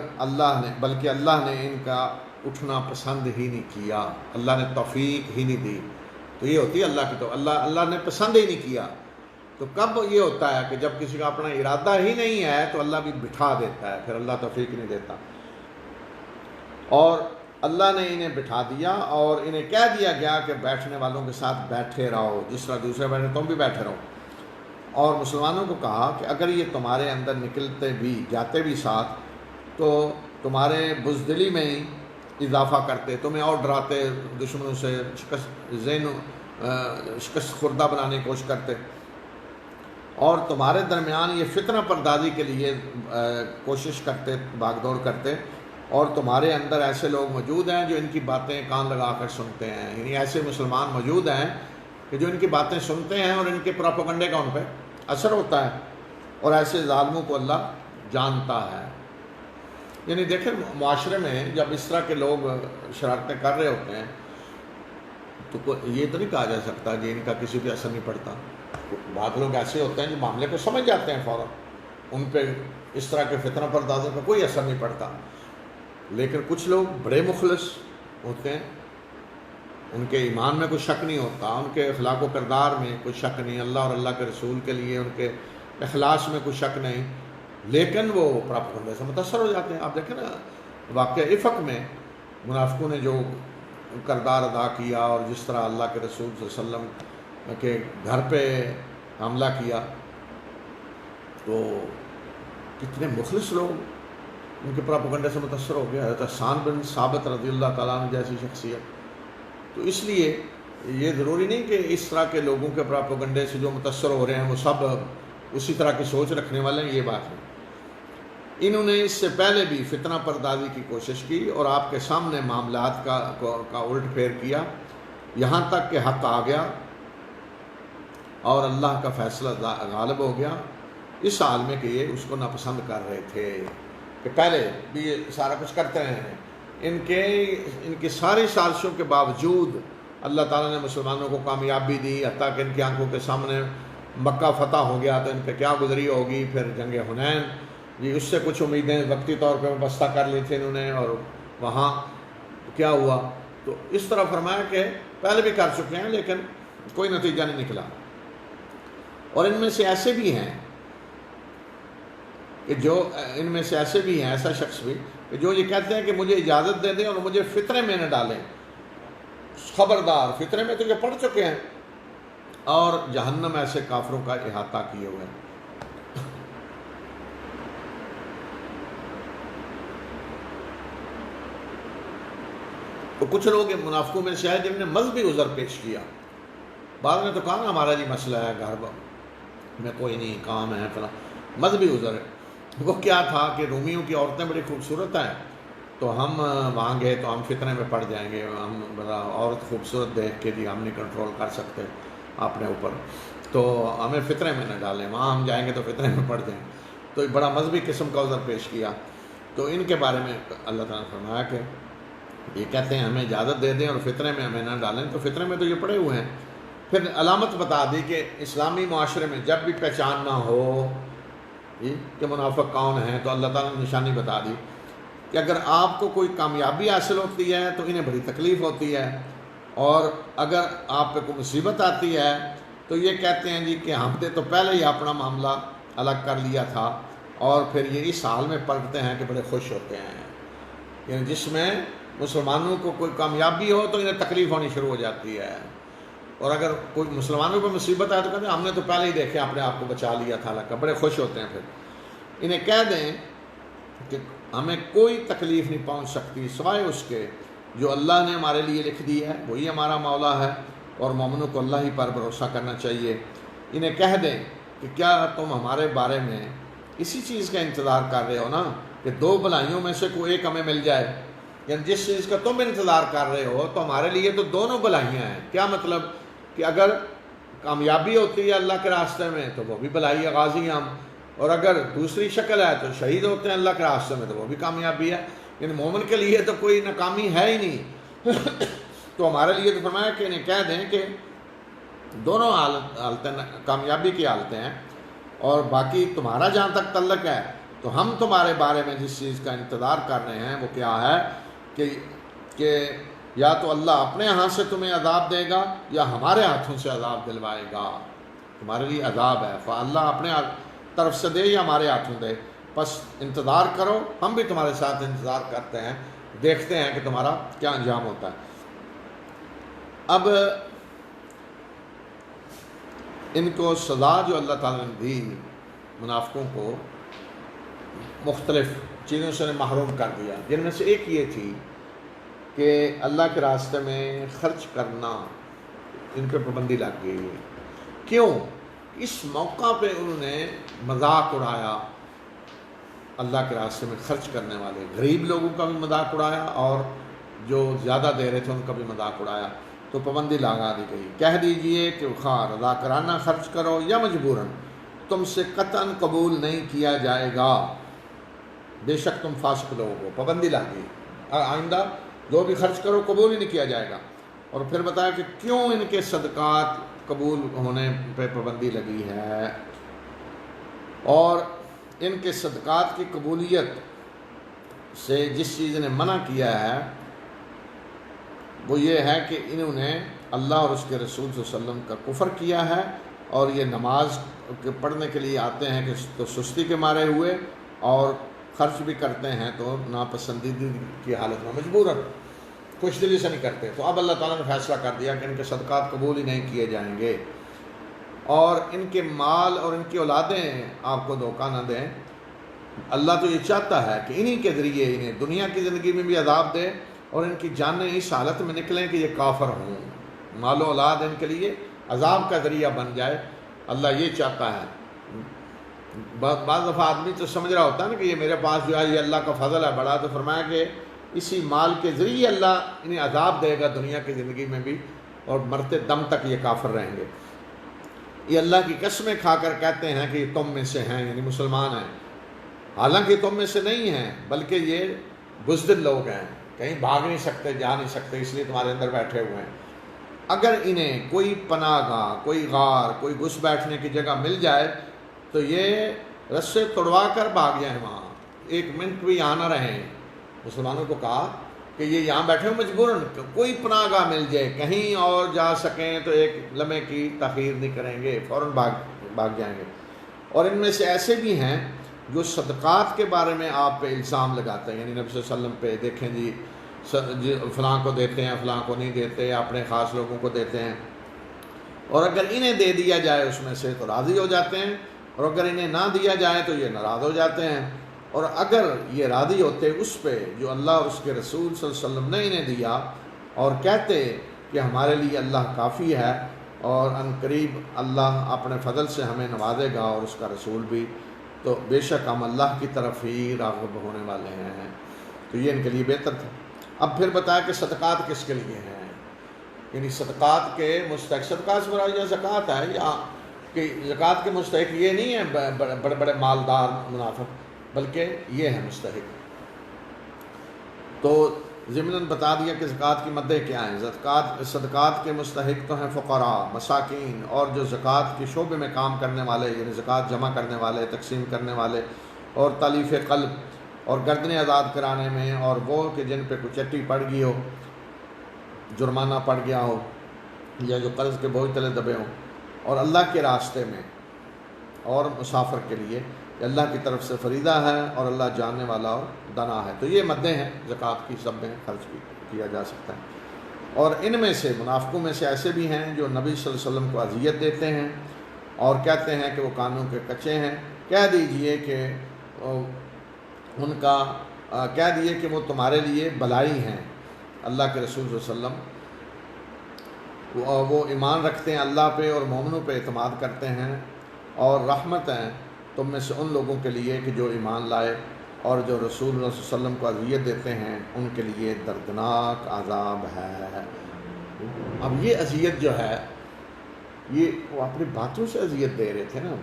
بلکہ اللہ نے ان کا اٹھنا پسند ہی نہیں کیا، اللہ نے توفیق ہی نہیں دی۔ تو یہ ہوتی ہے اللہ کی، تو اللہ نے پسند ہی نہیں کیا۔ تو کب یہ ہوتا ہے کہ جب کسی کا اپنا ارادہ ہی نہیں ہے تو اللہ بھی بٹھا دیتا ہے، پھر اللہ توفیق نہیں دیتا۔ اور اللہ نے انہیں بٹھا دیا اور انہیں کہہ دیا گیا کہ بیٹھنے والوں کے ساتھ بیٹھے رہو، جس طرح دوسرے بیٹھے تم بھی بیٹھے رہو۔ اور مسلمانوں کو کہا کہ اگر یہ تمہارے اندر نکلتے بھی جاتے بھی ساتھ تو تمہارے بزدلی میں ہی اضافہ کرتے، تمہیں اور ڈراتے، دشمنوں سے شکست خوردہ بنانے کی کوشش کرتے، اور تمہارے درمیان یہ فتنہ پردازی کے لیے کوشش کرتے، بھاگ دوڑ کرتے، اور تمہارے اندر ایسے لوگ موجود ہیں جو ان کی باتیں کان لگا کر سنتے ہیں، یعنی ایسے مسلمان موجود ہیں کہ جو ان کی باتیں سنتے ہیں اور ان کے پروپیگنڈے کا ان پہ اثر ہوتا ہے، اور ایسے ظالموں کو اللہ جانتا ہے۔ یعنی دیکھیں معاشرے میں جب اس طرح کے لوگ شرارتیں کر رہے ہوتے ہیں تو یہ تو نہیں کہا جا سکتا کہ ان کا کسی پہ اثر نہیں پڑتا۔ بعض لوگ ایسے ہوتے ہیں جو معاملے کو سمجھ جاتے ہیں فوراً، ان پہ اس طرح کے فتنہ پردازوں کا کوئی اثر نہیں پڑتا، لیکن کچھ لوگ بڑے مخلص ہوتے ہیں، ان کے ایمان میں کوئی شک نہیں ہوتا، ان کے اخلاق و کردار میں کوئی شک نہیں، اللہ اور اللہ کے رسول کے لیے ان کے اخلاص میں کوئی شک نہیں، لیکن وہ پراپگنڈے سے متاثر ہو جاتے ہیں۔ آپ دیکھیں نا واقعہ افق میں منافقوں نے جو کردار ادا کیا اور جس طرح اللہ کے رسول صلی اللہ علیہ وسلم کے گھر پہ حملہ کیا، تو کتنے مخلص لوگ ان کے پراپگنڈے سے متاثر ہو گیا، حضرت حسان بن ثابت رضی اللہ تعالیٰ عنہ جیسی شخصیت۔ تو اس لیے یہ ضروری نہیں کہ اس طرح کے لوگوں کے پراپگنڈے سے جو متاثر ہو رہے ہیں وہ سب اسی طرح کی سوچ رکھنے والے ہیں، یہ بات ہے۔ انہوں نے اس سے پہلے بھی فتنہ پردازی کی کوشش کی اور آپ کے سامنے معاملات کا الٹ پھیر کیا، یہاں تک کہ حق آ گیا اور اللہ کا فیصلہ غالب ہو گیا، اس حال میں کہ یہ اس کو ناپسند کر رہے تھے کہ پہلے بھی یہ سارا کچھ کرتے رہے ہیں۔ ان کی ساری سازشوں کے باوجود اللہ تعالیٰ نے مسلمانوں کو کامیابی دی، حتیٰ کہ ان کی آنکھوں کے سامنے مکہ فتح ہو گیا تو ان پہ کیا گزری ہوگی۔ پھر جنگ حنین، یہ اس سے کچھ امیدیں وقتی طور پہ وابستہ کر لی تھی انہوں نے، اور وہاں کیا ہوا۔ تو اس طرح فرمایا کہ پہلے بھی کر چکے ہیں لیکن کوئی نتیجہ نہیں نکلا۔ اور ان میں سے ایسے بھی ہیں کہ ایسا شخص بھی کہ جو یہ کہتے ہیں کہ مجھے اجازت دے دیں اور مجھے فطرے میں نہ ڈالیں، خبردار، فطرے میں تو یہ پڑھ چکے ہیں، اور جہنم ایسے کافروں کا احاطہ کیے ہوئے ہیں۔ تو کچھ لوگ منافقوں میں سے آئے جن نے مذہبی عذر پیش کیا۔ بعض نے تو کہا نا ہمارا جی مسئلہ ہے، گھر میں کوئی نہیں، کام ہے فلاں، مذہبی عذر ہے۔ وہ کیا تھا کہ رومیوں کی عورتیں بڑی خوبصورت ہیں، تو ہم وہاں گئے تو ہم فتنے میں پڑ جائیں گے، ہم عورت خوبصورت دیکھ کے جی ہم نہیں کنٹرول کر سکتے اپنے اوپر، تو ہمیں فتنے میں نہ ڈالیں، وہاں ہم جائیں گے تو فتنے میں پڑ جائیں۔ تو بڑا مذہبی قسم کا عذر پیش کیا۔ تو ان کے بارے میں اللہ تعالیٰ نے فرمایا کہ یہ کہتے ہیں ہمیں اجازت دے دیں اور فتنے میں ہمیں نہ ڈالیں، تو فتنے میں تو یہ پڑے ہوئے ہیں۔ پھر علامت بتا دی کہ اسلامی معاشرے میں جب بھی پہچان نہ ہو کہ منافق کون ہیں، تو اللہ تعالیٰ نے نشانی بتا دی کہ اگر آپ کو کوئی کامیابی حاصل ہوتی ہے تو انہیں بڑی تکلیف ہوتی ہے، اور اگر آپ پہ کوئی مصیبت آتی ہے تو یہ کہتے ہیں جی کہ ہم نے تو پہلے ہی اپنا معاملہ الگ کر لیا تھا، اور پھر یہ اس حال میں پلٹتے ہیں کہ بڑے خوش ہوتے ہیں۔ یعنی جس میں مسلمانوں کو کوئی کامیابی ہو تو انہیں تکلیف ہونی شروع ہو جاتی ہے، اور اگر کوئی مسلمانوں پہ مصیبت آئے تو کہتے ہیں ہم نے تو پہلے ہی دیکھے اپنے آپ کو بچا لیا تھا، اللہ کا، بڑے خوش ہوتے ہیں۔ پھر انہیں کہہ دیں کہ ہمیں کوئی تکلیف نہیں پہنچ سکتی سوائے اس کے جو اللہ نے ہمارے لیے لکھ دی ہے، وہی ہمارا مولا ہے، اور مومنوں کو اللہ ہی پر بھروسہ کرنا چاہیے۔ انہیں کہہ دیں کہ کیا تم ہمارے بارے میں اسی چیز کا انتظار کر رہے ہو نا کہ دو بھلائیوں میں سے کوئی ایک ہمیں مل جائے؟ یعنی جس چیز کا تم انتظار کر رہے ہو تو ہمارے لیے تو دونوں بھلائیاں ہیں۔ کیا مطلب کہ اگر کامیابی ہوتی ہے اللہ کے راستے میں تو وہ بھی بھلائی ہے، غازی ہم، اور اگر دوسری شکل ہے تو شہید ہوتے ہیں اللہ کے راستے میں تو وہ بھی کامیابی ہے۔ یعنی مومن کے لیے تو کوئی ناکامی ہے ہی نہیں۔ تو ہمارے لیے تو فرمایا کہ انہیں کہہ دیں کہ دونوں حالتیں کامیابی کی حالتیں ہیں، اور باقی تمہارا جہاں تک تعلق ہے تو ہم تمہارے بارے میں جس چیز کا انتظار کر رہے ہیں وہ کیا ہے کہ یا تو اللہ اپنے ہاتھ سے تمہیں عذاب دے گا یا ہمارے ہاتھوں سے عذاب دلوائے گا۔ تمہارے لیے عذاب ہے، اللہ اپنے طرف سے دے یا ہمارے ہاتھوں دے، بس انتظار کرو، ہم بھی تمہارے ساتھ انتظار کرتے ہیں، دیکھتے ہیں کہ تمہارا کیا انجام ہوتا ہے۔ اب ان کو سزا جو اللہ تعالیٰ نے دی منافقوں کو، مختلف چیزوں سے محروم کر دیا، جن میں سے ایک یہ تھی کہ اللہ کے راستے میں خرچ کرنا ان پہ پابندی لگ گئی ہے۔ کیوں؟ اس موقع پہ انہوں نے مذاق اڑایا، اللہ کے راستے میں خرچ کرنے والے غریب لوگوں کا بھی مذاق اڑایا، اور جو زیادہ دے رہے تھے ان کا بھی مذاق اڑایا، تو پابندی لگا دی گئی۔ کہہ دیجئے کہ خواہ رضا کرانہ خرچ کرو یا مجبوراً، تم سے قطعاً قبول نہیں کیا جائے گا، بے شک تم فاسق لوگ ہو۔ پابندی لگ گئی، آئندہ جو بھی خرچ کرو قبول ہی نہیں کیا جائے گا۔ اور پھر بتایا کہ کیوں ان کے صدقات قبول ہونے پہ پابندی لگی ہے، اور ان کے صدقات کی قبولیت سے جس چیز نے منع کیا ہے وہ یہ ہے کہ انہوں نے اللہ اور اس کے رسول صلی اللہ علیہ وسلم کا کفر کیا ہے، اور یہ نماز پڑھنے کے لیے آتے ہیں کہ تو سستی کے مارے ہوئے، اور خرچ بھی کرتے ہیں تو ناپسندیدگی کی حالت میں مجبوراً، خوش دلی سے نہیں کرتے۔ تو اب اللہ تعالیٰ نے فیصلہ کر دیا کہ ان کے صدقات قبول ہی نہیں کیے جائیں گے، اور ان کے مال اور ان کی اولادیں آپ کو دھوکہ نہ دیں۔ اللہ تو یہ چاہتا ہے کہ انہی کے ذریعے انہیں دنیا کی زندگی میں بھی عذاب دے، اور ان کی جانیں اس حالت میں نکلیں کہ یہ کافر ہوں، مال و اولاد ان کے لیے عذاب کا ذریعہ بن جائے۔ اللہ یہ چاہتا ہے۔ بعض دفعہ آدمی تو سمجھ رہا ہوتا ہے نا کہ یہ میرے پاس جو ہے یہ اللہ کا فضل ہے بڑا، تو فرمایا کہ اسی مال کے ذریعے اللہ انہیں عذاب دے گا دنیا کی زندگی میں بھی، اور مرتے دم تک یہ کافر رہیں گے۔ یہ اللہ کی قسمیں کھا کر کہتے ہیں کہ یہ تم میں سے ہیں، یعنی مسلمان ہیں، حالانکہ تم میں سے نہیں ہیں، بلکہ یہ بزدل لوگ ہیں، کہیں بھاگ نہیں سکتے، جا نہیں سکتے، اس لیے تمہارے اندر بیٹھے ہوئے ہیں۔ اگر انہیں کوئی پناہ گاہ، کوئی غار، کوئی گھس بیٹھنے کی جگہ مل جائے تو یہ رسے توڑوا کر بھاگ جائیں، وہاں ایک منٹ بھی یہاں نہ رہیں۔ مسلمانوں کو کہا کہ یہ یہاں بیٹھے ہو مجبوراً، کوئی پناہ گاہ مل جائے، کہیں اور جا سکیں تو ایک لمحے کی تاخیر نہیں کریں گے، فوراً بھاگ جائیں گے۔ اور ان میں سے ایسے بھی ہیں جو صدقات کے بارے میں آپ پہ الزام لگاتے ہیں، یعنی نبی صلی اللہ علیہ وسلم پہ، دیکھیں جی فلاں کو دیتے ہیں، فلاں کو نہیں دیتے، اپنے خاص لوگوں کو دیتے ہیں، اور اگر انہیں دے دیا جائے اس میں سے تو راضی ہو جاتے ہیں، اور اگر انہیں نہ دیا جائے تو یہ ناراض ہو جاتے ہیں۔ اور اگر یہ راضی ہوتے اس پہ جو اللہ اور اس کے رسول صلی اللہ علیہ وسلم نے انہیں دیا، اور کہتے کہ ہمارے لیے اللہ کافی ہے، اور ان قریب اللہ اپنے فضل سے ہمیں نوازے گا اور اس کا رسول بھی، تو بے شک ہم اللہ کی طرف ہی راغب ہونے والے ہیں۔ تو یہ ان کے لیے بہتر تھا۔ اب پھر بتایا کہ صدقات کس کے لیے ہیں، یعنی صدقات کے مستحق، صدقات سے مراد یہ زکوٰۃ ہے، یا کہ زکوٰۃ کے مستحق یہ نہیں ہے بڑے بڑے مالدار منافق، بلکہ یہ ہے مستحق۔ تو ضمناً بتا دیا کہ زکوٰۃ کی مدیں کیا ہیں۔ صدقات کے مستحق تو ہیں فقراء، مساکین، اور جو زکوٰۃ کے شعبے میں کام کرنے والے، یعنی زکوٰۃ جمع کرنے والے، تقسیم کرنے والے، اور تالیف قلب، اور گردنیں آزاد کرانے میں، اور وہ کہ جن پہ کوئی چٹی پڑ گئی ہو، جرمانہ پڑ گیا ہو، یا جو قرض کے بوجھ تلے دبے ہوں، اور اللہ کے راستے میں، اور مسافر کے لیے کہ اللہ کی طرف سے فریضہ ہے اور اللہ جاننے والا اور دانا ہے۔ تو یہ مدیں ہیں زکوٰۃ کی، سب میں خرچ کیا جا سکتا ہے۔ اور ان میں سے منافقوں میں سے ایسے بھی ہیں جو نبی صلی اللہ علیہ وسلم کو اذیت دیتے ہیں اور کہتے ہیں کہ وہ قانون کے کچے ہیں۔ کہہ دیجئے کہ ان کا کہہ دیے کہ وہ تمہارے لیے بلائی ہیں۔ اللہ کے رسول صلی اللہ علیہ وسلم وہ ایمان رکھتے ہیں اللہ پہ اور مومنوں پہ اعتماد کرتے ہیں، اور رحمت ہیں تم میں سے ان لوگوں کے لیے کہ جو ایمان لائے، اور جو رسول اللہ صلی اللہ علیہ وسلم کو اذیت دیتے ہیں ان کے لیے دردناک عذاب ہے۔ اب یہ اذیت جو ہے، یہ وہ اپنی باتوں سے اذیت دے رہے تھے نا،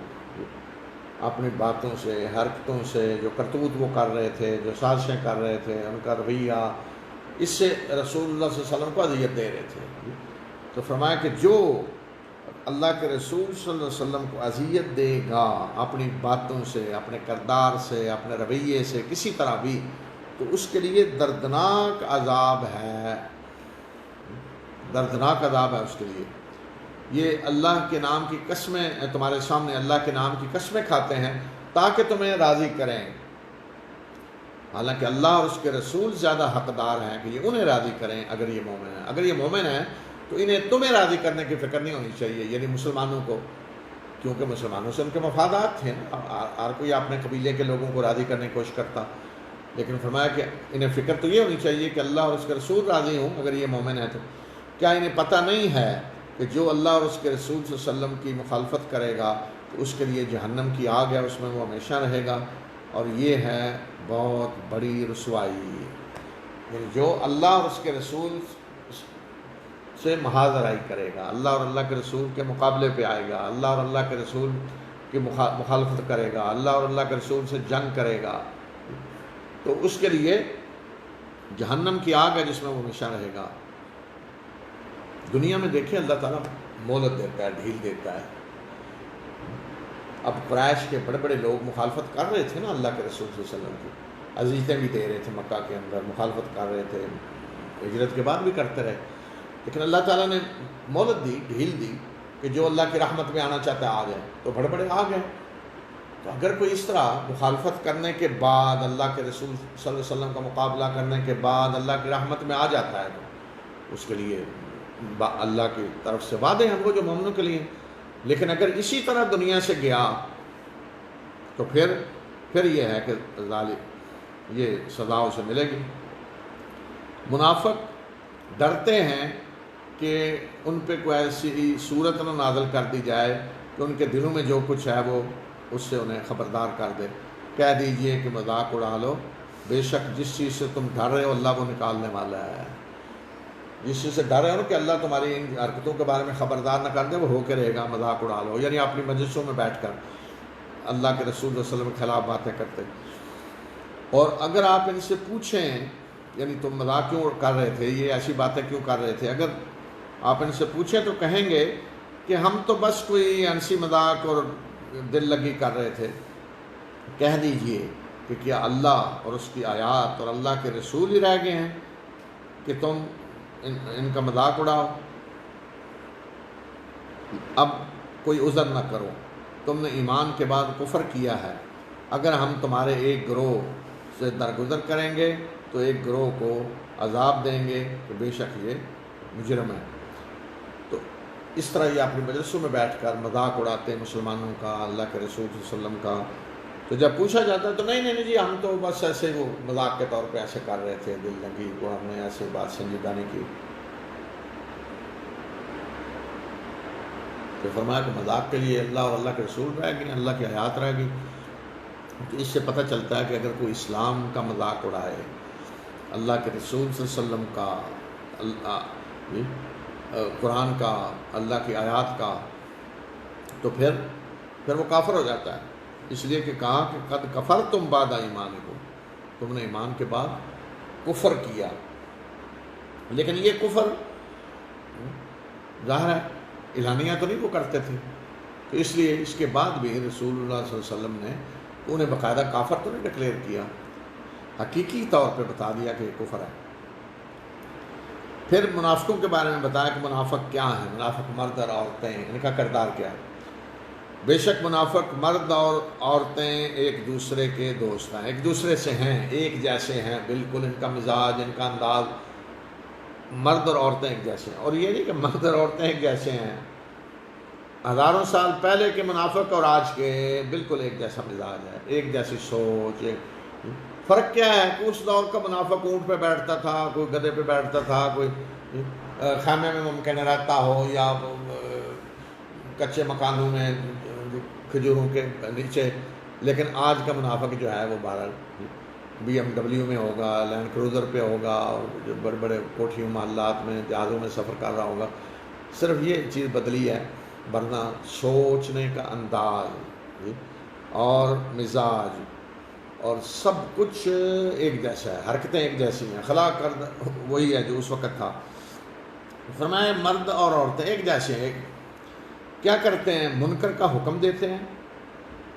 اپنی باتوں سے، حرکتوں سے، جو کرتوت وہ کر رہے تھے، جو سازشیں کر رہے تھے، ان کا رویہ، اس سے رسول اللہ صلی اللہ علیہ وسلم کو اذیت دے رہے تھے۔ تو فرمایا کہ جو اللہ کے رسول صلی اللہ علیہ وسلم کو اذیت دے گا اپنی باتوں سے، اپنے کردار سے، اپنے رویے سے، کسی طرح بھی، تو اس کے لیے دردناک عذاب ہے، دردناک عذاب ہے اس کے لیے۔ یہ اللہ کے نام کی قسمیں تمہارے سامنے اللہ کے نام کی قسمیں کھاتے ہیں تاکہ تمہیں راضی کریں، حالانکہ اللہ اور اس کے رسول زیادہ حقدار ہیں کہ یہ انہیں راضی کریں اگر یہ مومن ہیں۔ اگر یہ مومن ہیں تو انہیں تمہیں راضی کرنے کی فکر نہیں ہونی چاہیے، یعنی مسلمانوں کو، کیونکہ مسلمانوں سے ان کے مفادات تھے نا، ہر کوئی اپنے قبیلے کے لوگوں کو راضی کرنے کی کوشش کرتا، لیکن فرمایا کہ انہیں فکر تو یہ ہونی چاہیے کہ اللہ اور اس کے رسول راضی ہوں اگر یہ مومن ہیں تو۔ کیا انہیں پتہ نہیں ہے کہ جو اللہ اور اس کے رسول صلی اللہ علیہ وسلم کی مخالفت کرے گا تو اس کے لیے جہنم کی آگ ہے، اس میں وہ ہمیشہ رہے گا، اور یہ ہے بہت بڑی رسوائی۔ یعنی جو اللہ اور اس کے رسول سے محاذرائی کرے گا، اللہ اور اللہ کے رسول کے مقابلے پہ آئے گا، اللہ اور اللہ کے رسول کی مخالفت کرے گا، اللہ اور اللہ کے رسول سے جنگ کرے گا، تو اس کے لیے جہنم کی آگ ہے جس میں وہ ہمیشہ رہے گا۔ دنیا میں دیکھیں اللہ تعالیٰ مہلت دیتا ہے، ڈھیل دیتا ہے۔ اب قریش کے بڑے بڑے لوگ مخالفت کر رہے تھے نا اللہ کے رسول صلی اللہ علیہ وسلم کی، اذیتیں بھی دے رہے تھے مکہ کے اندر، مخالفت کر رہے تھے، ہجرت کے بعد بھی کرتے رہے، لیکن اللہ تعالیٰ نے مہلت دی، ڈھیل دی کہ جو اللہ کی رحمت میں آنا چاہتا ہے آ جائے، تو بڑے بڑے آ گئے۔ تو اگر کوئی اس طرح مخالفت کرنے کے بعد، اللہ کے رسول صلی اللہ علیہ وسلم کا مقابلہ کرنے کے بعد اللہ کی رحمت میں آ جاتا ہے تو اس کے لیے اللہ کی طرف سے وعدے ہیں وہ جو مومنوں کے لیے۔ لیکن اگر اسی طرح دنیا سے گیا تو پھر یہ ہے کہ یہ سزا اسے ملے گی۔ منافق ڈرتے ہیں کہ ان پہ کوئی ایسی صورت نہ نازل کر دی جائے کہ ان کے دلوں میں جو کچھ ہے وہ اس سے انہیں خبردار کر دے۔ کہہ دیجئے کہ مذاق اڑا لو، بے شک جس چیز سے تم ڈر رہے ہو اللہ وہ نکالنے والا ہے۔ جس چیز سے ڈر رہے ہو کہ اللہ تمہاری ان حرکتوں کے بارے میں خبردار نہ کر دے، وہ ہو کے رہے گا، مذاق اڑا لو، یعنی اپنی مجلسوں میں بیٹھ کر اللہ کے رسول صلی اللہ علیہ وسلم کے خلاف باتیں کرتے۔ اور اگر آپ ان سے پوچھیں یعنی تم مذاق کیوں کر رہے تھے، یہ ایسی باتیں کیوں کر رہے تھے، اگر آپ ان سے پوچھیں تو کہیں گے کہ ہم تو بس کوئی ہنسی مذاق اور دل لگی کر رہے تھے۔ کہہ دیجئے کہ کیا اللہ اور اس کی آیات اور اللہ کے رسول ہی رہ گئے ہیں کہ تم ان کا مذاق اڑاؤ؟ اب کوئی عذر نہ کرو، تم نے ایمان کے بعد کفر کیا ہے۔ اگر ہم تمہارے ایک گروہ سے درگزر کریں گے تو ایک گروہ کو عذاب دیں گے کہ بے شک یہ مجرم ہے۔ تو اس طرح یہ اپنی مجلسوں میں بیٹھ کر مذاق اڑاتے ہیں مسلمانوں کا، اللہ کے رسول صلی اللہ علیہ وسلم کا۔ تو جب پوچھا جاتا ہے تو نہیں جی ہم تو بس ایسے وہ مذاق کے طور پہ ایسے کر رہے تھے، دل لگی کو ہم نے ایسے بات سنجیدہ نہیں کی۔ تو فرمایا کہ مذاق کے لیے اللہ اور اللہ کے رسول رہ گئے، اللہ کی آیات رہ گئی۔ تو اس سے پتہ چلتا ہے کہ اگر کوئی اسلام کا مذاق اڑائے، اللہ کے رسول صلی اللہ علیہ وسلم کا، قرآن کا، اللہ کی آیات کا، تو پھر وہ کافر ہو جاتا ہے۔ اس لیے کہ کہا کہ قد کفرتم بعد ایمانکم، تم نے ایمان کے بعد کفر کیا۔ لیکن یہ کفر ظاہر ہے اعلانیہ تو نہیں وہ کرتے تھے، تو اس لیے اس کے بعد بھی رسول اللہ صلی اللہ علیہ وسلم نے انہیں باقاعدہ کافر تو نہیں ڈکلیئر کیا، حقیقی طور پہ بتا دیا کہ یہ کفر ہے۔ پھر منافقوں کے بارے میں بتایا کہ منافق کیا ہیں، منافق مرد اور عورتیں، ان کا کردار کیا ہے۔ بے شک منافق مرد اور عورتیں ایک دوسرے کے دوست ہیں، ایک دوسرے سے ہیں، ایک جیسے ہیں، بالکل ان کا مزاج، ان کا انداز، مرد اور عورتیں ایک جیسے ہیں۔ اور یہ نہیں کہ مرد اور عورتیں ایک جیسے ہیں، ہزاروں سال پہلے کے منافق اور آج کے بالکل ایک جیسا مزاج ہے، ایک جیسی سوچ۔ فرق کیا ہے کہ اس دور کا منافق اونٹ پہ بیٹھتا تھا، کوئی گدھے پہ بیٹھتا تھا، کوئی خیمے میں ممکن رہتا ہو یا کچے مکانوں میں کھجوروں کے نیچے، لیکن آج کا منافق جو ہے وہ بہرحال BMW میں ہوگا، لینڈ کروزر پہ ہوگا، اور جو بڑے بڑے کوٹھیوں محلات میں جہازوں میں سفر کر رہا ہوگا۔ صرف یہ چیز بدلی ہے، ورنہ سوچنے کا انداز اور مزاج اور سب کچھ ایک جیسا ہے، حرکتیں ایک جیسی ہیں، اخلاق وہی ہے جو اس وقت تھا۔ فرمایا مرد اور عورتیں ایک جیسے ہیں، کیا کرتے ہیں؟ منکر کا حکم دیتے ہیں،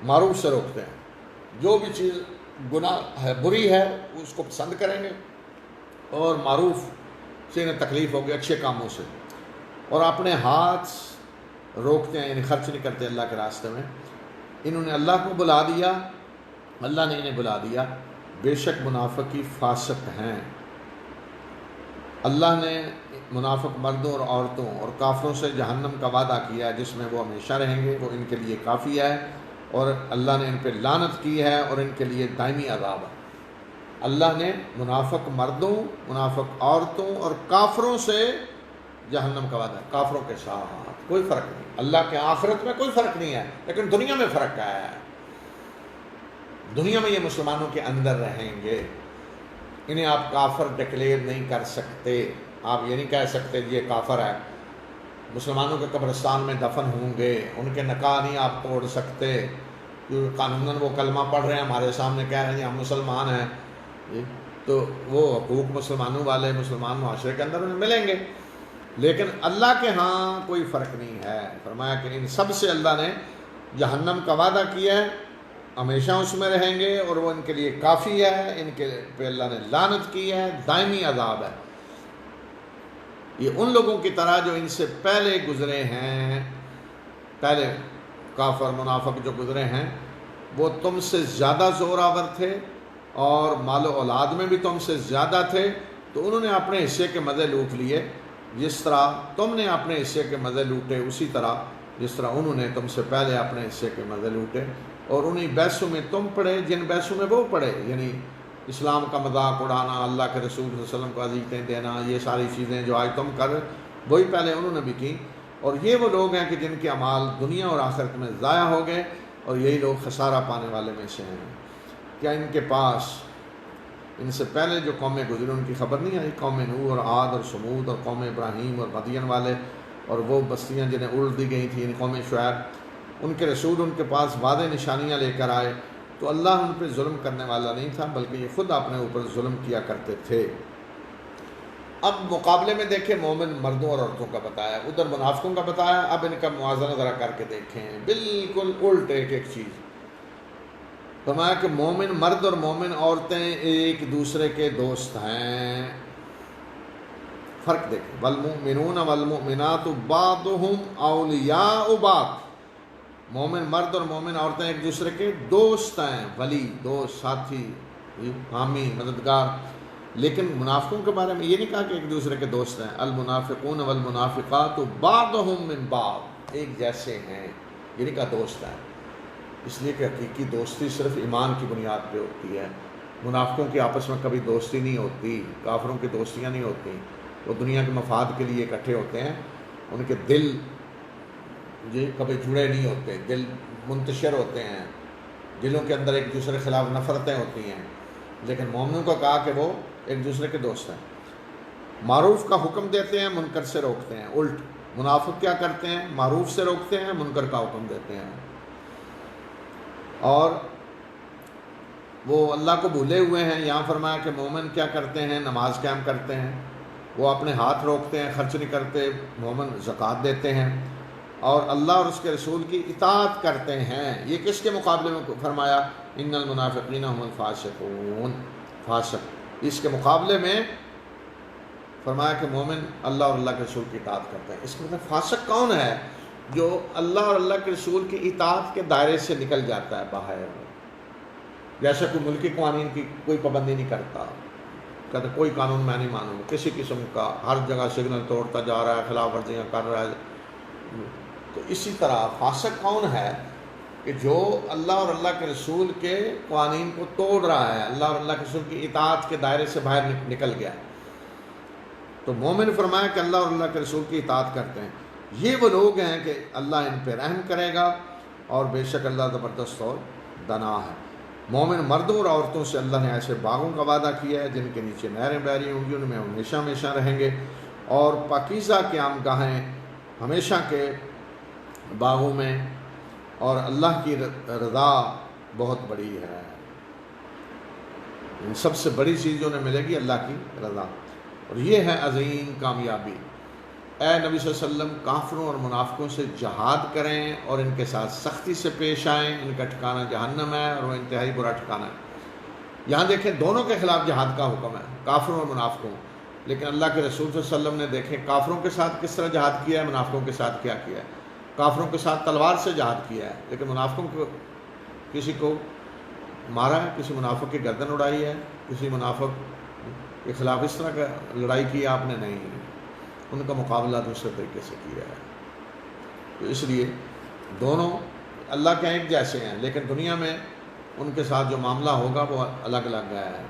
معروف سے روکتے ہیں۔ جو بھی چیز گناہ ہے، بری ہے، اس کو پسند کریں گے، اور معروف سے انہیں تکلیف ہوگی، اچھے کاموں سے، اور اپنے ہاتھ روکتے ہیں، یعنی خرچ نہیں کرتے اللہ کے راستے میں۔ انہوں نے اللہ کو بلا دیا، اللہ نے انہیں بلا دیا، بے شک منافقی فاسق ہیں۔ اللہ نے منافق مردوں اور عورتوں اور کافروں سے جہنم کا وعدہ کیا ہے جس میں وہ ہمیشہ رہیں گے، وہ ان کے لیے کافی ہے، اور اللہ نے ان پہ لعنت کی ہے اور ان کے لیے دائمی عذاب ہے۔ اللہ نے منافق مردوں، منافق عورتوں اور کافروں سے جہنم کا وعدہ ہے، کافروں کے ساتھ کوئی فرق نہیں، اللہ کے آخرت میں کوئی فرق نہیں ہے، لیکن دنیا میں فرق ہے۔ دنیا میں یہ مسلمانوں کے اندر رہیں گے، انہیں آپ کافر ڈکلیئر نہیں کر سکتے، آپ یہ نہیں کہہ سکتے یہ کافر ہے۔ مسلمانوں کے قبرستان میں دفن ہوں گے، ان کے نکاح نہیں آپ توڑ سکتے، کیونکہ قانوناً وہ کلمہ پڑھ رہے ہیں، ہمارے سامنے کہہ رہے ہیں ہم مسلمان ہیں، تو وہ حقوق مسلمانوں والے مسلمان معاشرے کے اندر انہیں ملیں گے، لیکن اللہ کے ہاں کوئی فرق نہیں ہے۔ فرمایا کہ ان سب سے اللہ نے جہنم کا وعدہ کیا ہے، ہمیشہ اس میں رہیں گے، اور وہ ان کے لیے کافی ہے، ان کے پہ اللہ نے لعنت کی ہے، دائمی عذاب ہے۔ یہ ان لوگوں کی طرح جو ان سے پہلے گزرے ہیں، پہلے کافر منافق جو گزرے ہیں، وہ تم سے زیادہ زور آور تھے اور مال و اولاد میں بھی تم سے زیادہ تھے، تو انہوں نے اپنے حصے کے مزے لوٹ لیے، جس طرح تم نے اپنے حصے کے مزے لوٹے، اسی طرح جس طرح انہوں نے تم سے پہلے اپنے حصے کے مزے لوٹے، اور انہیں بحثوں میں تم پڑے جن بحثوں میں وہ پڑے، یعنی اسلام کا مذاق اڑانا، اللہ کے رسول صلی اللہ علیہ وسلم کو اذیتیں دینا، یہ ساری چیزیں جو آج تم کر وہی پہلے انہوں نے بھی کی۔ اور یہ وہ لوگ ہیں کہ جن کے اعمال دنیا اور آخرت میں ضائع ہو گئے، اور یہی لوگ خسارہ پانے والے میں سے ہیں۔ کیا ان کے پاس ان سے پہلے جو قومیں گزری ان کی خبر نہیں آئی؟ قوم نوح اور عاد اور سمود اور قوم ابراہیم اور مدین والے، اور وہ بستیاں جنہیں الٹ دی گئی تھیں، قوم شعیب، ان کے رسول ان کے پاس واضح نشانیاں لے کر آئے، تو اللہ ان پہ ظلم کرنے والا نہیں تھا، بلکہ یہ خود اپنے اوپر ظلم کیا کرتے تھے۔ اب مقابلے میں دیکھیں، مومن مردوں اور عورتوں کا بتایا، ادھر منافقوں کا بتایا، اب ان کا موازنہ ذرا کر کے دیکھیں، بالکل الٹ ایک ایک چیز۔ فرمایا کہ مومن مرد اور مومن عورتیں ایک دوسرے کے دوست ہیں۔ فرق دیکھیں، والمؤمنون والمؤمنات بعضهم اولیاء بعض، مومن مرد اور مومن عورتیں ایک دوسرے کے دوست ہیں، ولی، دوست، ساتھی، حامی، مددگار۔ لیکن منافقوں کے بارے میں یہ نہیں کہا کہ ایک دوسرے کے دوست ہیں، المنافقون والمنافقات بعضهم من بعض، ایک جیسے ہیں، یہ نہیں کہا دوست ہیں، اس لیے کہ حقیقی دوستی صرف ایمان کی بنیاد پہ ہوتی ہے۔ منافقوں کی آپس میں کبھی دوستی نہیں ہوتی، کافروں کی دوستیاں نہیں ہوتی، وہ دنیا کے مفاد کے لیے اکٹھے ہوتے ہیں، ان کے دل یہ کبھی جڑے نہیں ہوتے، دل منتشر ہوتے ہیں، دلوں کے اندر ایک دوسرے کے خلاف نفرتیں ہوتی ہیں، لیکن مومنوں کو کہا کہ وہ ایک دوسرے کے دوست ہیں۔ معروف کا حکم دیتے ہیں، منکر سے روکتے ہیں، الٹ منافق کیا کرتے ہیں؟ معروف سے روکتے ہیں، منکر کا حکم دیتے ہیں، اور وہ اللہ کو بھولے ہوئے ہیں۔ یہاں فرمایا کہ مومن کیا کرتے ہیں؟ نماز قائم کرتے ہیں، وہ اپنے ہاتھ روکتے ہیں، خرچ نہیں کرتے، مومن زکوٰۃ دیتے ہیں اور اللہ اور اس کے رسول کی اطاعت کرتے ہیں۔ یہ کس کے مقابلے میں فرمایا؟ ان المنافقین هم الفاسقون، فاسق۔ اس کے مقابلے میں فرمایا کہ مومن اللہ اور اللہ کے رسول کی اطاعت کرتے ہیں۔ اس کا مطلب فاسق کون ہے؟ جو اللہ اور اللہ کے رسول کی اطاعت کے دائرے سے نکل جاتا ہے باہر، جیسے کوئی ملکی قوانین کی کوئی پابندی نہیں کرتا، کہتے کوئی قانون میں نہیں مانوں، کسی قسم کا، ہر جگہ سگنل توڑتا جا رہا ہے، خلاف ورزیاں کر رہا ہے۔ تو اسی طرح فاسق کون ہے؟ کہ جو اللہ اور اللہ کے رسول کے قوانین کو توڑ رہا ہے، اللہ اور اللہ کے رسول کی اطاعت کے دائرے سے باہر نکل گیا۔ تو مومن فرمایا کہ اللہ اور اللہ کے رسول کی اطاعت کرتے ہیں، یہ وہ لوگ ہیں کہ اللہ ان پہ رحم کرے گا، اور بے شک اللہ زبردست اور دنا ہے۔ مومن مردوں اور عورتوں سے اللہ نے ایسے باغوں کا وعدہ کیا ہے جن کے نیچے نہریں بہری ہوں گی، ان میں ہمیشہ ہمیشہ رہیں گے، اور پاکیزہ قیام گاہیں ہمیشہ کے باغوں میں، اور اللہ کی رضا بہت بڑی ہے۔ ان سب سے بڑی چیز جو انہیں ملے گی اللہ کی رضا، اور یہ ہے عظیم کامیابی۔ اے نبی صلی اللہ علیہ وسلم، کافروں اور منافقوں سے جہاد کریں اور ان کے ساتھ سختی سے پیش آئیں، ان کا ٹھکانہ جہنم ہے اور وہ انتہائی برا ٹھکانہ ہے۔ یہاں دیکھیں دونوں کے خلاف جہاد کا حکم ہے، کافروں اور منافقوں، لیکن اللہ کے رسول صلی اللہ علیہ وسلم نے دیکھیں کافروں کے ساتھ کس طرح جہاد کیا ہے، منافقوں کے ساتھ کیا کیا ہے۔ کافروں کے ساتھ تلوار سے جہاد کیا ہے، لیکن منافقوں کو کسی کو مارا ہے، کسی منافق کی گردن اڑائی ہے، کسی منافق کے خلاف اس طرح کا لڑائی کی آپ نے نہیں، ان کا مقابلہ دوسرے طریقے سے کیا ہے۔ تو اس لیے دونوں اللہ کے ایک جیسے ہیں، لیکن دنیا میں ان کے ساتھ جو معاملہ ہوگا وہ الگ الگ گیا ہے۔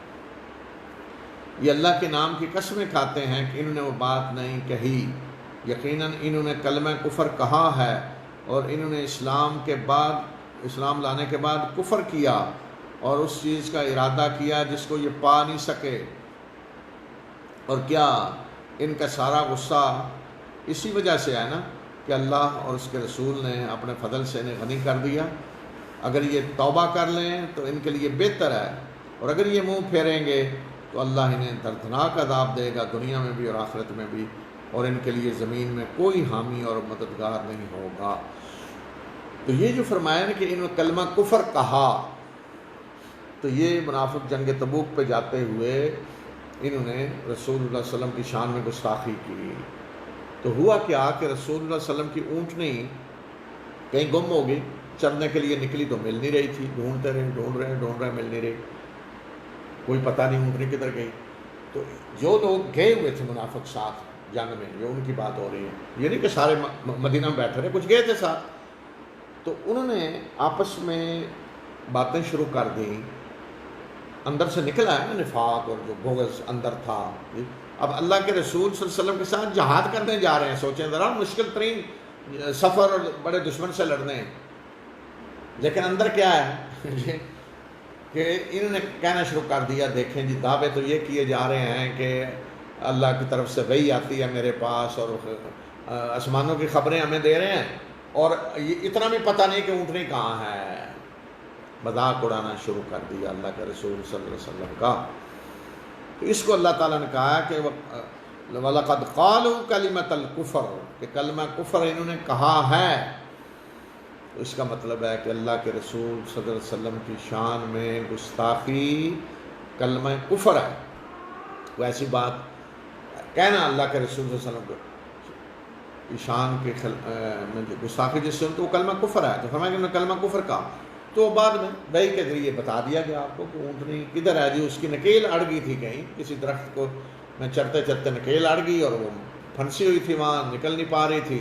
یہ اللہ کے نام کی قسمیں کھاتے ہیں کہ انہوں نے وہ بات نہیں کہی، یقیناً انہوں نے کلمہ کفر کہا ہے، اور انہوں نے اسلام لانے کے بعد کفر کیا اور اس چیز کا ارادہ کیا جس کو یہ پا نہیں سکے۔ اور کیا ان کا سارا غصہ اسی وجہ سے ہے نا کہ اللہ اور اس کے رسول نے اپنے فضل سے انہیں غنی کر دیا۔ اگر یہ توبہ کر لیں تو ان کے لیے بہتر ہے، اور اگر یہ منہ پھیریں گے تو اللہ انہیں دردناک عذاب دے گا، دنیا میں بھی اور آخرت میں بھی، اور ان کے لیے زمین میں کوئی حامی اور مددگار نہیں ہوگا۔ تو یہ جو فرمایا نا کہ انہوں نے کلمہ کفر کہا، تو یہ منافق جنگ تبوک پہ جاتے ہوئے انہوں نے رسول اللہ صلی اللہ علیہ وسلم کی شان میں گستاخی کی۔ تو ہوا کیا کہ رسول اللہ صلی اللہ علیہ وسلم کی اونٹنی کہیں گم ہو گئی، چرنے کے لیے نکلی تو مل نہیں رہی تھی، ڈھونڈ رہے مل نہیں رہی، کوئی پتہ نہیں اونٹنی کدھر گئی۔ تو جو لوگ گئے ہوئے تھے منافق ساتھ جنگ میں، جو ان کی بات ہو رہی ہے، یہ نہیں کہ سارے مدینہ میں بیٹھے رہے، کچھ گئے تھے ساتھ، تو انہوں نے آپس میں باتیں شروع کر دیں۔ اندر سے نکلا ہے نا نفاق اور جو بغض اندر تھا۔ اب اللہ کے رسول صلی اللہ علیہ وسلم کے ساتھ جہاد کرنے جا رہے ہیں، سوچیں ذرا، مشکل ترین سفر اور بڑے دشمن سے لڑنے ہیں، لیکن اندر کیا ہے کہ انہوں نے کہنا شروع کر دیا، دیکھیں جی دعوے تو یہ کیے جا رہے ہیں کہ اللہ کی طرف سے وحی آتی ہے میرے پاس اور آسمانوں کی خبریں ہمیں دے رہے ہیں، اور یہ اتنا بھی پتہ نہیں کہ اونٹنی کہاں ہے۔ مذاق اڑانا شروع کر دیا اللہ کے رسول صلی اللہ علیہ وسلم کا۔ تو اس کو اللہ تعالیٰ نے کہا کہ وَلَقَدْ قَالُوا كَلِمَةَ الْكُفْرِ، کہ کلمہ کفر انہوں نے کہا ہے۔ تو اس کا مطلب ہے کہ اللہ کے رسول صلی اللہ علیہ وسلم کی شان میں گستاخی کلمہ کفر ہے۔ وہ ایسی بات کہنا اللہ کے رسول صلی اللہ علیہ وسلم کی شان کے گستاخی جس سے ان کو کلمہ کفر ہے، تو فرمایا کہ انہوں نے کلمہ کفر کہا۔ تو بعد میں وحی کے ذریعے بتا دیا گیا آپ کو کہ اونٹنی کدھر ہے جی، اس کی نکیل اڑ گئی تھی کہیں کسی درخت کو میں چرتے چرتے نکیل اڑ گئی اور وہ پھنسی ہوئی تھی، وہاں نکل نہیں پا رہی تھی،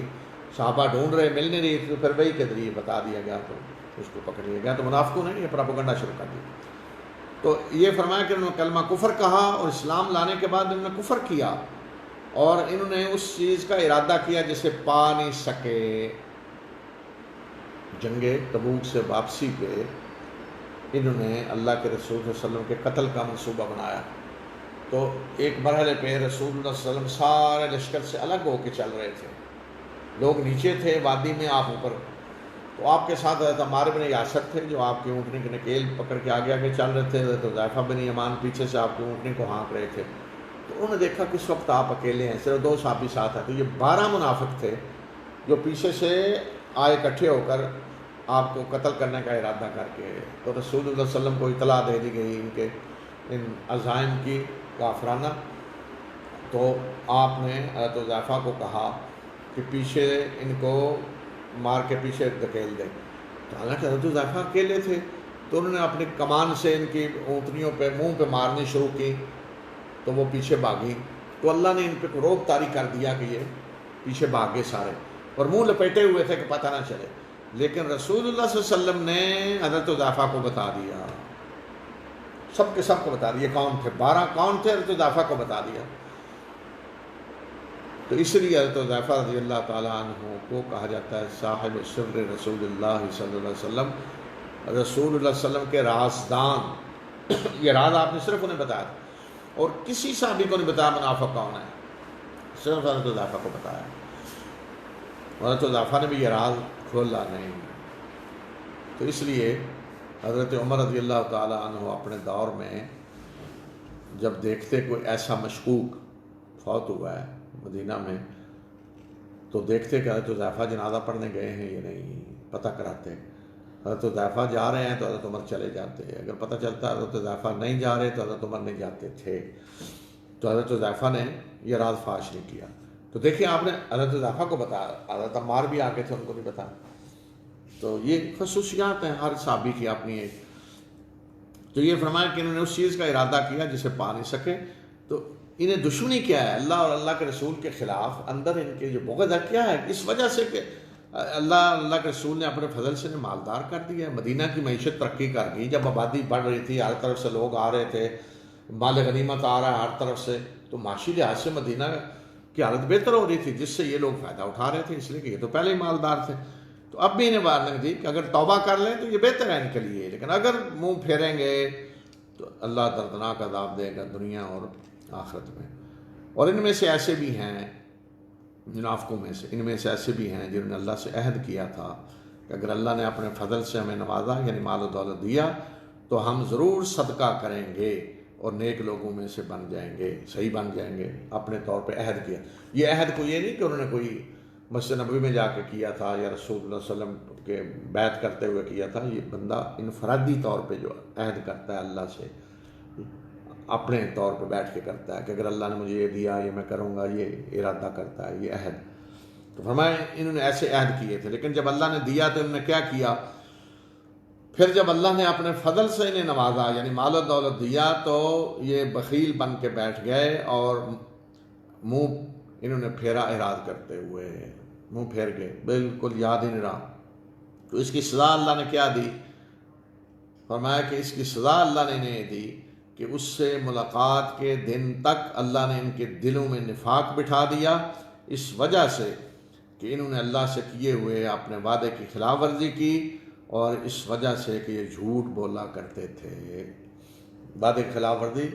صحابہ ڈھونڈ رہے مل نہیں رہی تھی، تو پھر وحی کے ذریعے بتا دیا گیا تو اس کو پکڑ لیا گیا۔ تو منافقوں نے یہ پراپیگنڈا شروع کر دیا۔ تو یہ فرمایا کہ انہوں نے کلمہ کفر کہا اور اسلام لانے کے بعد انہوں نے کفر کیا، اور انہوں نے اس چیز کا ارادہ کیا جسے پا نہیں سکے۔ جنگ تبوک سے واپسی پہ انہوں نے اللہ کے رسول صلی اللہ علیہ وسلم کے قتل کا منصوبہ بنایا۔ تو ایک مرحلے پہ رسول اللہ صلی اللہ علیہ وسلم سارے لشکر سے الگ ہو کے چل رہے تھے، لوگ نیچے تھے وادی میں، آپ اوپر۔ تو آپ کے ساتھ حضرت عمار بن یاسر تھے جو آپ کی اونٹنی کی نکیل پکڑ کے آگے آگے چل رہے تھے، حضرت حذیفہ بن یمان پیچھے سے آپ کی اونٹنی کو ہانک رہے تھے۔ تو انہوں نے دیکھا کہ اس وقت آپ اکیلے ہیں، صرف 2 صحابی ساتھ ہیں، تو یہ 12 منافق تھے جو پیچھے سے آئے اکٹھے ہو کر آپ کو قتل کرنے کا ارادہ کر کے. تو رسول اللہ صلی اللہ علیہ وسلم کو اطلاع دے دی گئی ان کے ان عزائم کی کافرانہ. تو آپ نے حضرت حذیفہ کو کہا کہ پیچھے ان کو مار کے پیچھے دھکیل دیں. تو حالانکہ حضرت حذیفہ اکیلے تھے، تو انہوں نے اپنی کمان سے ان کی اونٹنیوں پہ منہ پہ مارنی شروع کی، تو وہ پیچھے بھاگی. تو اللہ نے ان پہ روب طاری کر دیا کہ یہ پیچھے بھاگ گئے سارے، اور منہ لپیٹے ہوئے تھے کہ پتہ نہ چلے. لیکن رسول اللہ صلی اللہ علیہ وسلم نے حضرت حذیفہ کو بتا دیا، سب کے سب کو بتا دیا کون تھے، 12 کون تھے، حضرت حذیفہ کو بتا دیا. تو اس لیے حضرت حذیفہ رضی اللہ تعالیٰ عنہ کو کہا جاتا ہے صاحب سر رسول اللہ صلی اللہ علیہ وسلم، رسول اللہ صلی اللہ علیہ وسلم کے رازدان. یہ راز آپ نے صرف انہیں بتایا، اور کسی صحابی کو نہیں بتایا منافق کون ہے، صرف حضرت حذیفہ کو بتایا. حضرت حذیفہ نے بھی یہ راز کھولا نہیں. تو اس لیے حضرت عمر رضی اللہ تعالیٰ عنہ اپنے دور میں جب دیکھتے کوئی ایسا مشکوک فوت ہوا ہے مدینہ میں، تو دیکھتے کہ حضرت حذیفہ جنازہ پڑھنے گئے ہیں یا نہیں، پتہ کراتے. حضرت حذیفہ جا رہے ہیں تو حضرت عمر چلے جاتے، اگر پتہ چلتا حضرت حذیفہ نہیں جا رہے تو حضرت عمر نہیں جاتے تھے. تو حضرت حذیفہ نے یہ راز فاش نہیں کیا. تو دیکھیں آپ نے حضرت حذیفہ کو بتایا، حضرت عمار بھی آگے تھے ان کو نہیں بتایا. تو یہ خصوصیات ہیں ہر صحابی کی اپنی ایک. تو یہ فرمایا کہ انہوں نے اس چیز کا ارادہ کیا جسے پا نہیں سکے. تو انہیں دشمنی کیا ہے اللہ اور اللہ کے رسول کے خلاف، اندر ان کے جو بغض ہے کیا ہے، اس وجہ سے کہ اللہ کے رسول نے اپنے فضل سے مالدار کر دیا ہے. مدینہ کی معیشت ترقی کر گئی، جب آبادی بڑھ رہی تھی، ہر طرف سے لوگ آ رہے تھے، مال غنیمت آ رہا ہے ہر طرف سے، تو معاشی لحاظ سے مدینہ کی حالت بہتر ہو رہی تھی، جس سے یہ لوگ فائدہ اٹھا رہے تھے، اس لیے کہ یہ تو پہلے ہی مالدار تھے. تو اب بھی انہیں وارننگ دی کہ اگر توبہ کر لیں تو یہ بہتر ہے ان کے لیے، لیکن اگر منہ پھیریں گے تو اللہ دردناک عذاب دے گا دنیا اور آخرت میں. اور ان میں سے ایسے بھی ہیں، منافقوں میں سے ان میں سے ایسے بھی ہیں جنہوں نے اللہ سے عہد کیا تھا کہ اگر اللہ نے اپنے فضل سے ہمیں نوازا یعنی مال و دولت دیا تو ہم ضرور صدقہ کریں گے اور نیک لوگوں میں سے بن جائیں گے، صحیح بن جائیں گے. اپنے طور پہ عہد کیا. یہ عہد کو یہ نہیں کہ انہوں نے کوئی مسجد نبوی میں جا کے کیا تھا یا رسول اللہ صلی اللہ علیہ وسلم کے بیعت کرتے ہوئے کیا تھا. یہ بندہ انفرادی طور پہ جو عہد کرتا ہے اللہ سے، اپنے طور پہ بیٹھ کے کرتا ہے کہ اگر اللہ نے مجھے یہ دیا یہ میں کروں گا، یہ ارادہ کرتا ہے، یہ عہد. تو فرمایا انہوں نے ایسے عہد کیے تھے، لیکن جب اللہ نے دیا تو انہوں نے کیا کیا، پھر جب اللہ نے اپنے فضل سے انہیں نوازا یعنی مال و دولت دیا تو یہ بخیل بن کے بیٹھ گئے اور منہ انہوں نے پھیرا اعراض کرتے ہوئے، منہ پھیر گئے، بالکل یاد ہی نہیں رہا. تو اس کی سزا اللہ نے کیا دی؟ فرمایا کہ اس کی سزا اللہ نے انہیں دی کہ اس سے ملاقات کے دن تک اللہ نے ان کے دلوں میں نفاق بٹھا دیا، اس وجہ سے کہ انہوں نے اللہ سے کیے ہوئے اپنے وعدے کی خلاف ورزی کی، اور اس وجہ سے کہ یہ جھوٹ بولا کرتے تھے. وعدے کی خلاف ورزی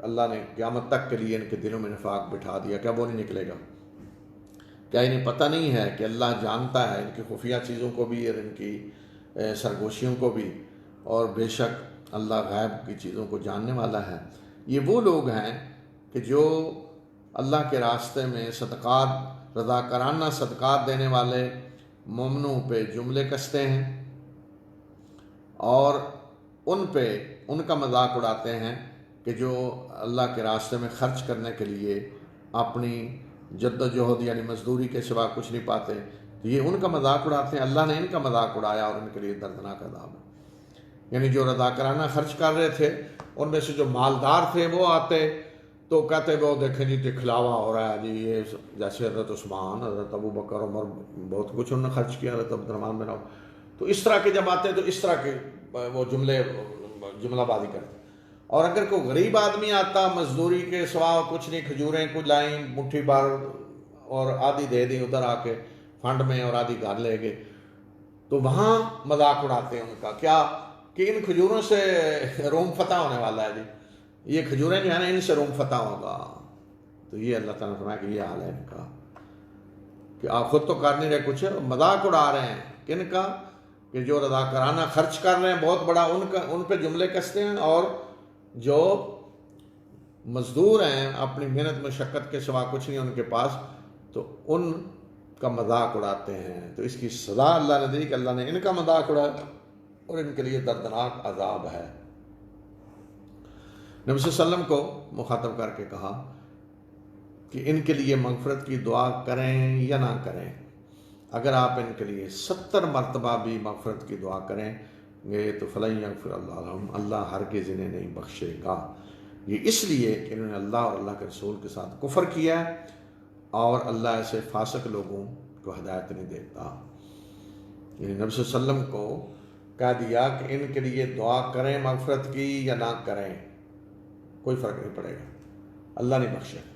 اللہ نے قیامت تک کے لیے ان کے دلوں میں نفاق بٹھا دیا. کیا وہ نہیں نکلے گا؟ کیا انہیں پتہ نہیں ہے کہ اللہ جانتا ہے ان کی خفیہ چیزوں کو بھی اور ان کی سرگوشیوں کو بھی، اور بے شک اللہ غیب کی چیزوں کو جاننے والا ہے. یہ وہ لوگ ہیں کہ جو اللہ کے راستے میں صدقات، رضاکارانہ صدقات دینے والے مومنوں پہ جملے کستے ہیں اور ان پہ ان کا مذاق اڑاتے ہیں کہ جو اللہ کے راستے میں خرچ کرنے کے لیے اپنی جد و جہد یعنی مزدوری کے سوا کچھ نہیں پاتے. تو یہ ان کا مذاق اڑاتے ہیں، اللہ نے ان کا مذاق اڑایا اور ان کے لیے دردناک عذاب ہے. یعنی جو رضاکارانہ خرچ کر رہے تھے ان میں سے جو مالدار تھے وہ آتے تو کہتے وہ دیکھیں جی دکھلاوا ہو رہا ہے جی، یہ جیسے حضرت عثمان، حضرت ابو بکر، عمر بہت کچھ انہوں نے خرچ کیا، حضرت عبد الرحمن بن عوف. تو اس طرح کے جب آتے تو اس طرح کے وہ جملہ بازی کرتے. اور اگر کوئی غریب آدمی آتا مزدوری کے سوا کچھ نہیں، کھجوریں کچھ لائیں مٹھی بھر اور آدھی دے دی ادھر آ کے فنڈ میں اور آدھی گھر لے گئے، تو وہاں مذاق اڑاتے ہیں ان کا کیا کہ ان کھجوروں سے روم فتح ہونے والا ہے جی، یہ کھجوریں جو ہے نا ان سے روم فتح ہوگا. تو یہ اللہ تعالیٰ نے فرمایا کہ یہ حال ہے ان کا کہ آپ خود تو کر نہیں رہے کچھ، مذاق اڑا رہے ہیں کن کا کہ جو رضاکارانہ خرچ کر رہے ہیں بہت بڑا ان پہ جملے کستے ہیں، اور جو مزدور ہیں، اپنی محنت مشقت کے سوا کچھ نہیں ان کے پاس، تو ان کا مذاق اڑاتے ہیں، تو اس کی سزا اللہ نے دی کہ اللہ نے ان کا مذاق اڑایا اور ان کے لیے دردناک عذاب ہے۔ نبی صلی اللہ علیہ وسلم کو مخاطب کر کے کہا کہ ان کے لیے مغفرت کی دعا کریں یا نہ کریں، اگر آپ ان کے لیے 70 مرتبہ بھی مغفرت کی دعا کریں گے تو فلن یغفر اللہ لہم، اللہ ہرگز انہیں نہیں بخشے گا۔ یہ اس لیے کہ انہوں نے اللہ اور اللہ کے رسول کے ساتھ کفر کیا ہے، اور اللہ ایسے فاسق لوگوں کو ہدایت نہیں دیتا۔ یعنی نبی صلی اللہ علیہ وسلم کو کہہ دیا کہ ان کے لیے دعا کریں مغفرت کی یا نہ کریں، کوئی فرق نہیں پڑے گا، اللہ نہیں بخشے گا۔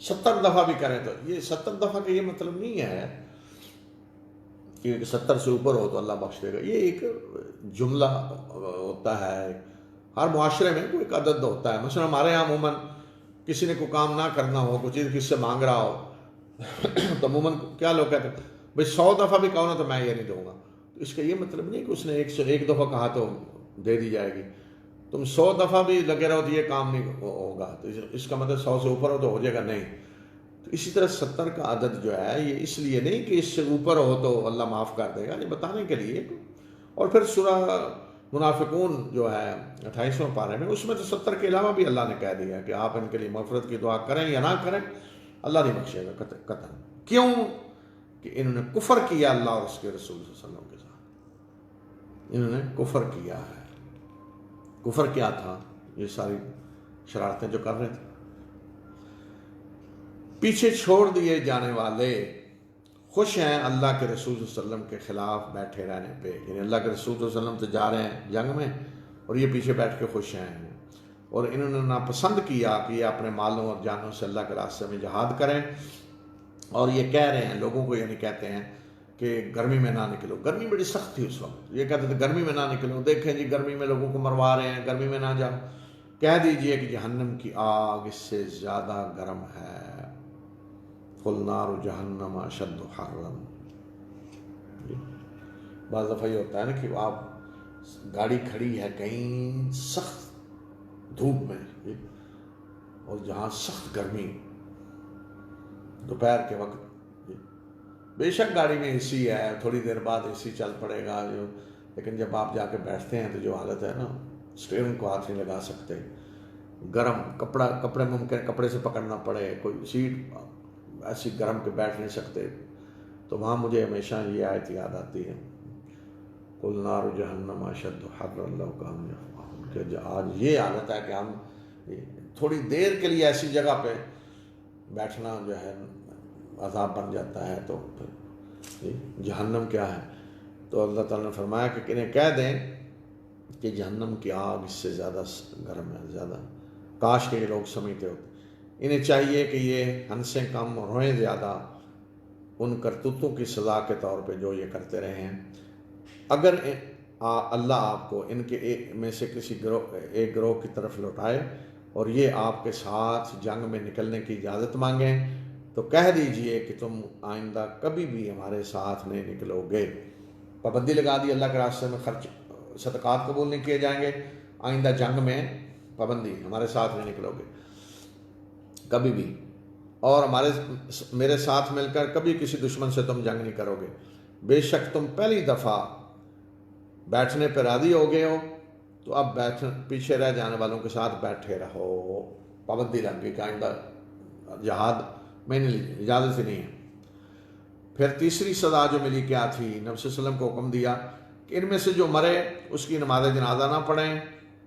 70 دفعہ بھی کریں تو یہ 70 دفعہ کا یہ مطلب نہیں ہے کہ 70 سے اوپر ہو تو اللہ بخش دے گا۔ یہ ایک جملہ ہوتا ہے، ہر معاشرے میں کوئی ایک عدد ہوتا ہے۔ مثلا ہمارے یہاں عموماً کسی نے کوئی کام نہ کرنا ہو، کوئی چیز کس سے مانگ رہا ہو تو عموماً کیا لوگ کہتے ہیں بھائی 100 دفعہ بھی کہو نا تو میں یہ نہیں دوں گا۔ تو اس کا یہ مطلب نہیں کہ اس نے 101 دفعہ کہا تو دے دی جائے گی۔ تم 100 دفعہ بھی لگے رہو تو یہ کام نہیں ہوگا، تو اس کا مطلب 100 سے اوپر ہو تو ہو جائے گا، نہیں۔ تو اسی طرح 70 کا عدد جو ہے یہ اس لیے نہیں کہ اس سے اوپر ہو تو اللہ معاف کر دے گا، یہ بتانے کے لیے۔ اور پھر سورہ منافقون جو ہے 28واں پارے میں، اس میں تو 70 کے علاوہ بھی اللہ نے کہہ دیا کہ آپ ان کے لیے مغفرت کی دعا کریں یا نہ کریں، اللہ نہیں بخشے گا قطعاً۔ کیوں؟ کہ انہوں نے کفر کیا اللہ اور اس کے رسول صلی اللہ علیہ وسلم کے ساتھ، انہوں نے کفر کیا ہے۔ کفر کیا تھا؟ یہ ساری شرارتیں جو کر رہے تھے۔ پیچھے چھوڑ دیے جانے والے خوش ہیں اللہ کے رسول صلی اللہ علیہ وسلم کے خلاف بیٹھے رہنے پہ، یعنی اللہ کے رسول صلی اللہ علیہ وسلم تو جا رہے ہیں جنگ میں اور یہ پیچھے بیٹھ کے خوش ہیں، اور انہوں نے ناپسند کیا کہ یہ اپنے مالوں اور جانوں سے اللہ کے راستے میں جہاد کریں، اور یہ کہہ رہے ہیں لوگوں کو، یعنی کہتے ہیں کہ گرمی میں نہ نکلو۔ گرمی بڑی سخت تھی اس وقت، یہ کہتے تھے گرمی میں نہ نکلو، دیکھیں جی گرمی میں لوگوں کو مروا رہے ہیں، گرمی میں نہ جاؤ۔ کہہ دیجئے کہ جہنم کی آگ اس سے زیادہ گرم ہے، قل نار جہنم اشد حرا۔ بعض دفعہ یہ ہوتا ہے نا کہ آپ گاڑی کھڑی ہے کہیں سخت دھوپ میں اور جہاں سخت گرمی دوپہر کے وقت، بے شک گاڑی میں اے سی ہے، تھوڑی دیر بعد اے سی چل پڑے گا، لیکن جب آپ جا کے بیٹھتے ہیں تو جو حالت ہے نا، اسٹیئرنگ کو ہاتھ نہیں لگا سکتے، گرم کپڑے ممکن کپڑے سے پکڑنا پڑے، کوئی سیٹ ایسی گرم کے بیٹھ نہیں سکتے۔ تو وہاں مجھے ہمیشہ یہ آیت یاد آتی ہے، قل نار جہنم اشد حرا لو کانوا یفقہون، کہ آج یہ حالت ہے کہ ہم تھوڑی دیر کے لیے ایسی جگہ پہ بیٹھنا جو ہے عذاب بن جاتا ہے، تو پھر جہنم کیا ہے۔ تو اللہ تعالیٰ نے فرمایا کہ انہیں کہہ دیں کہ جہنم کی آگ اس سے زیادہ گرم ہے، زیادہ، کاش کہ یہ لوگ سمجھتے ہوتے۔ انہیں چاہیے کہ یہ ہنسیں کم اور روئیں زیادہ ان کرتوتوں کی سزا کے طور پہ جو یہ کرتے رہے ہیں۔ اگر اللہ آپ کو ان کے میں سے کسی ایک گروہ کی طرف لوٹائے اور یہ آپ کے ساتھ جنگ میں نکلنے کی اجازت مانگیں تو کہہ دیجئے کہ تم آئندہ کبھی بھی ہمارے ساتھ نہیں نکلو گے۔ پابندی لگا دی اللہ کے راستے میں، خرچ صدقات قبول نہیں کیے جائیں گے، آئندہ جنگ میں پابندی، ہمارے ساتھ نہیں نکلو گے کبھی بھی، اور میرے ساتھ مل کر کبھی کسی دشمن سے تم جنگ نہیں کرو گے۔ بے شک تم پہلی دفعہ بیٹھنے پہ راضی ہو گئے ہو تو اب پیچھے رہ جانے والوں کے ساتھ بیٹھے رہو۔ پابندی لگ گئی کہ آئندہ جہاد میں نے اجازت ہی نہیں ہے۔ پھر تیسری سزا جو ملی کیا تھی؟ نبی صلی اللہ علیہ وسلم کو حکم دیا کہ ان میں سے جو مرے اس کی نماز جنازہ نہ پڑھیں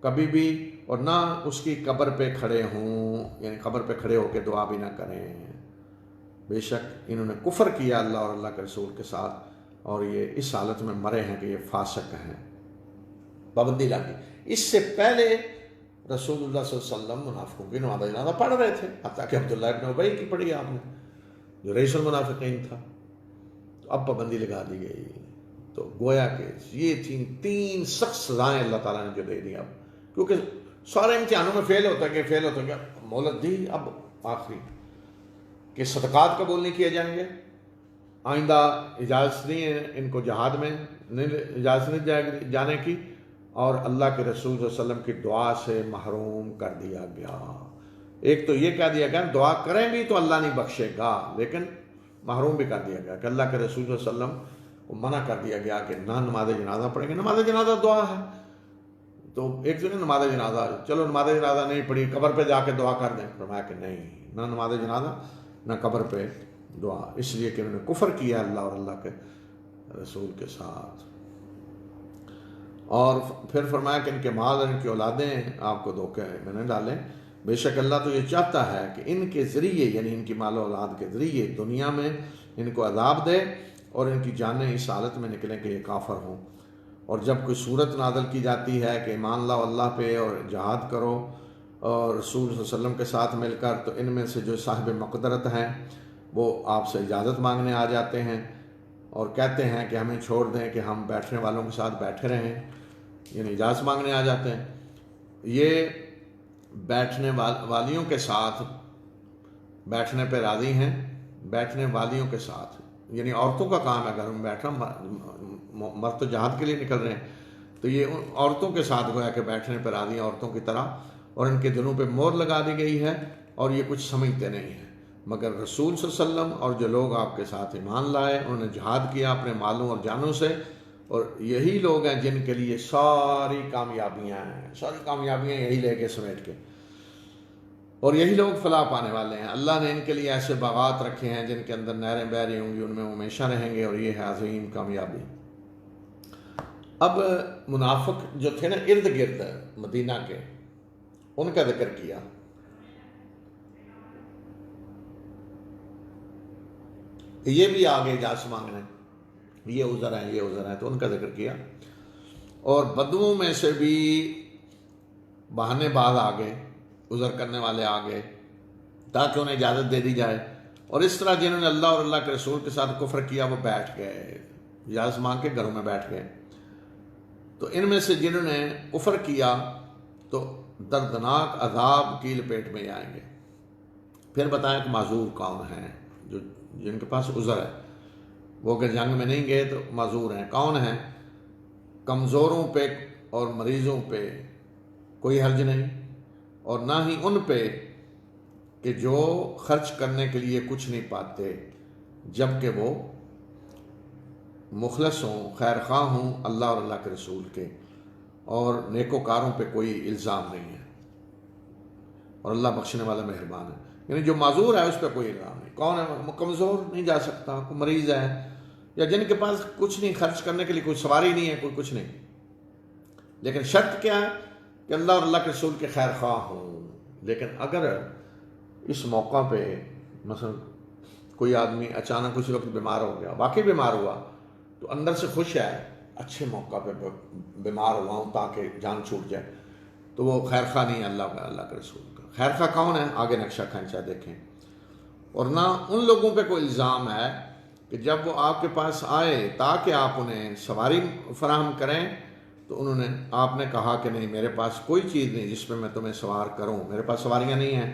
کبھی بھی، اور نہ اس کی قبر پہ کھڑے ہوں، یعنی قبر پہ کھڑے ہو کے دعا بھی نہ کریں۔ بے شک انہوں نے کفر کیا اللہ اور اللہ کے رسول کے ساتھ، اور یہ اس حالت میں مرے ہیں کہ یہ فاسق ہیں۔ پابندی لگ گئی۔ اس سے پہلے رسول اللہ صلی اللہ علیہ وسلم منافقوں کی نماز جنازہ پڑھ رہے تھے، حتیٰ کہ عبداللہ ابن ابی کی پڑھی آپ نے، جو رئیس المنافقین تھا۔ تو اب پابندی لگا دی گئی، تو گویا کہ یہ تین سخت سزائیں اللہ تعالیٰ نے جو دے دی اب، کیونکہ سارے امتحانوں میں فیل ہوتا گیا، مہلت دی اب آخری کہ صدقات قبول نہیں کیے جائیں گے، آئندہ اجازت نہیں ہے ان کو جہاد میں اجازت نہیں جانے کی، اور اللہ کے رسول صلی اللہ علیہ وسلم کی دعا سے محروم کر دیا گیا۔ ایک تو یہ کہہ دیا گیا دعا کریں بھی تو اللہ نہیں بخشے گا، لیکن محروم بھی کر دیا گیا کہ اللہ کے رسول صلی اللہ علیہ وسلم کو منع کر دیا گیا کہ نہ نماز جنازہ پڑھیں گے۔ نماز جنازہ دعا ہے، تو ایک تو نہیں نماز جنازہ، چلو نماز جنازہ نہیں پڑھی، قبر پہ جا کے دعا کر دیں، فرمایا کہ نہیں، نہ نماز جنازہ نہ قبر پہ دعا، اس لیے کہ انہوں نے کفر کیا اللہ اور اللہ کے رسول کے ساتھ۔ اور پھر فرمایا کہ ان کے مال اور ان کی اولادیں آپ کو دھوکے میں نہ ڈالیں، بے شک اللہ تو یہ چاہتا ہے کہ ان کے ذریعے، یعنی ان کی مال و اولاد کے ذریعے دنیا میں ان کو عذاب دے اور ان کی جانیں اس حالت میں نکلیں کہ یہ کافر ہوں۔ اور جب کوئی صورت نازل کی جاتی ہے کہ ایمان لاؤ اللہ پہ اور جہاد کرو اور رسول صلی اللہ علیہ وسلم کے ساتھ مل کر، تو ان میں سے جو صاحب مقدرت ہیں وہ آپ سے اجازت مانگنے آ جاتے ہیں اور کہتے ہیں کہ ہمیں چھوڑ دیں کہ ہم بیٹھنے والوں کے ساتھ بیٹھے رہیں، یعنی اجازت مانگنے آ جاتے ہیں۔ یہ بیٹھنے والیوں کے ساتھ بیٹھنے پہ راضی ہیں، بیٹھنے والیوں کے ساتھ، یعنی عورتوں کا کام ہے گھر میں بیٹھنا، مرد تو جہاد کے لیے نکل رہے ہیں، تو یہ عورتوں کے ساتھ گویا کہ بیٹھنے پہ راضی ہیں عورتوں کی طرح، اور ان کے دلوں پہ مہر لگا دی گئی ہے اور یہ کچھ سمجھتے نہیں ہیں۔ مگر رسول صلی اللہ علیہ وسلم اور جو لوگ آپ کے ساتھ ایمان لائے انہوں نے جہاد کیا اپنے مالوں اور جانوں سے، اور یہی لوگ ہیں جن کے لیے ساری کامیابیاں ہیں، ساری کامیابیاں یہی لے کے سمیٹ کے، اور یہی لوگ فلاح پانے والے ہیں۔ اللہ نے ان کے لیے ایسے باغات رکھے ہیں جن کے اندر نہریں بہہ رہی ہوں گی، ان میں وہ ہمیشہ رہیں گے، اور یہ ہے عظیم کامیابی۔ اب منافق جو تھے نا ارد گرد مدینہ کے، ان کا ذکر کیا۔ یہ بھی آگے اجازت مانگنے، یہ عذر ہیں، یہ عذر ہیں، تو ان کا ذکر کیا۔ اور بدوؤں میں سے بھی بہانے باز آگے، عذر کرنے والے آگے، تاکہ انہیں اجازت دے دی جائے۔ اور اس طرح جنہوں نے اللہ اور اللہ کے رسول کے ساتھ کفر کیا وہ بیٹھ گئے، اجازت مانگ کے گھروں میں بیٹھ گئے۔ تو ان میں سے جنہوں نے کفر کیا تو دردناک عذاب کی لپیٹ میں جائیں گے۔ پھر بتائیں کہ معذور کون ہیں، جو جن کے پاس عذر ہے، وہ اگر جنگ میں نہیں گئے تو معذور ہیں۔ کون ہیں؟ کمزوروں پہ اور مریضوں پہ کوئی حرج نہیں، اور نہ ہی ان پہ کہ جو خرچ کرنے کے لیے کچھ نہیں پاتے، جبکہ وہ مخلص ہوں، خیر خواہ ہوں اللہ اور اللہ کے رسول کے، اور نیکوکاروں پہ کوئی الزام نہیں ہے، اور اللہ بخشنے والا مہربان ہے۔ یعنی جو معذور ہے اس پہ کوئی الزام نہیں۔ کون ہے؟ کمزور نہیں جا سکتا، کوئی مریض ہے، یا جن کے پاس کچھ نہیں خرچ کرنے کے لیے، کوئی سواری نہیں ہے، کوئی کچھ نہیں، لیکن شرط کیا ہے کہ اللہ اور اللہ کے رسول کے خیر خواہ ہوں۔ لیکن اگر اس موقع پہ مثلا کوئی آدمی اچانک اسی وقت بیمار ہو گیا، واقعی بیمار ہوا، تو اندر سے خوش ہے، اچھے موقع پہ بیمار ہوا ہوں تاکہ جان چھوٹ جائے، تو وہ خیر خواہ نہیں ہے اللہ کا، اللہ کے رسول کا۔ خیر خواہ کون ہے؟ آگے نقشہ کھینچا دیکھیں۔ اور نہ ان لوگوں پہ کوئی الزام ہے کہ جب وہ آپ کے پاس آئے تاکہ آپ انہیں سواری فراہم کریں، تو انہوں نے آپ نے کہا کہ نہیں، میرے پاس کوئی چیز نہیں جس پہ میں تمہیں سوار کروں، میرے پاس سواریاں نہیں ہیں،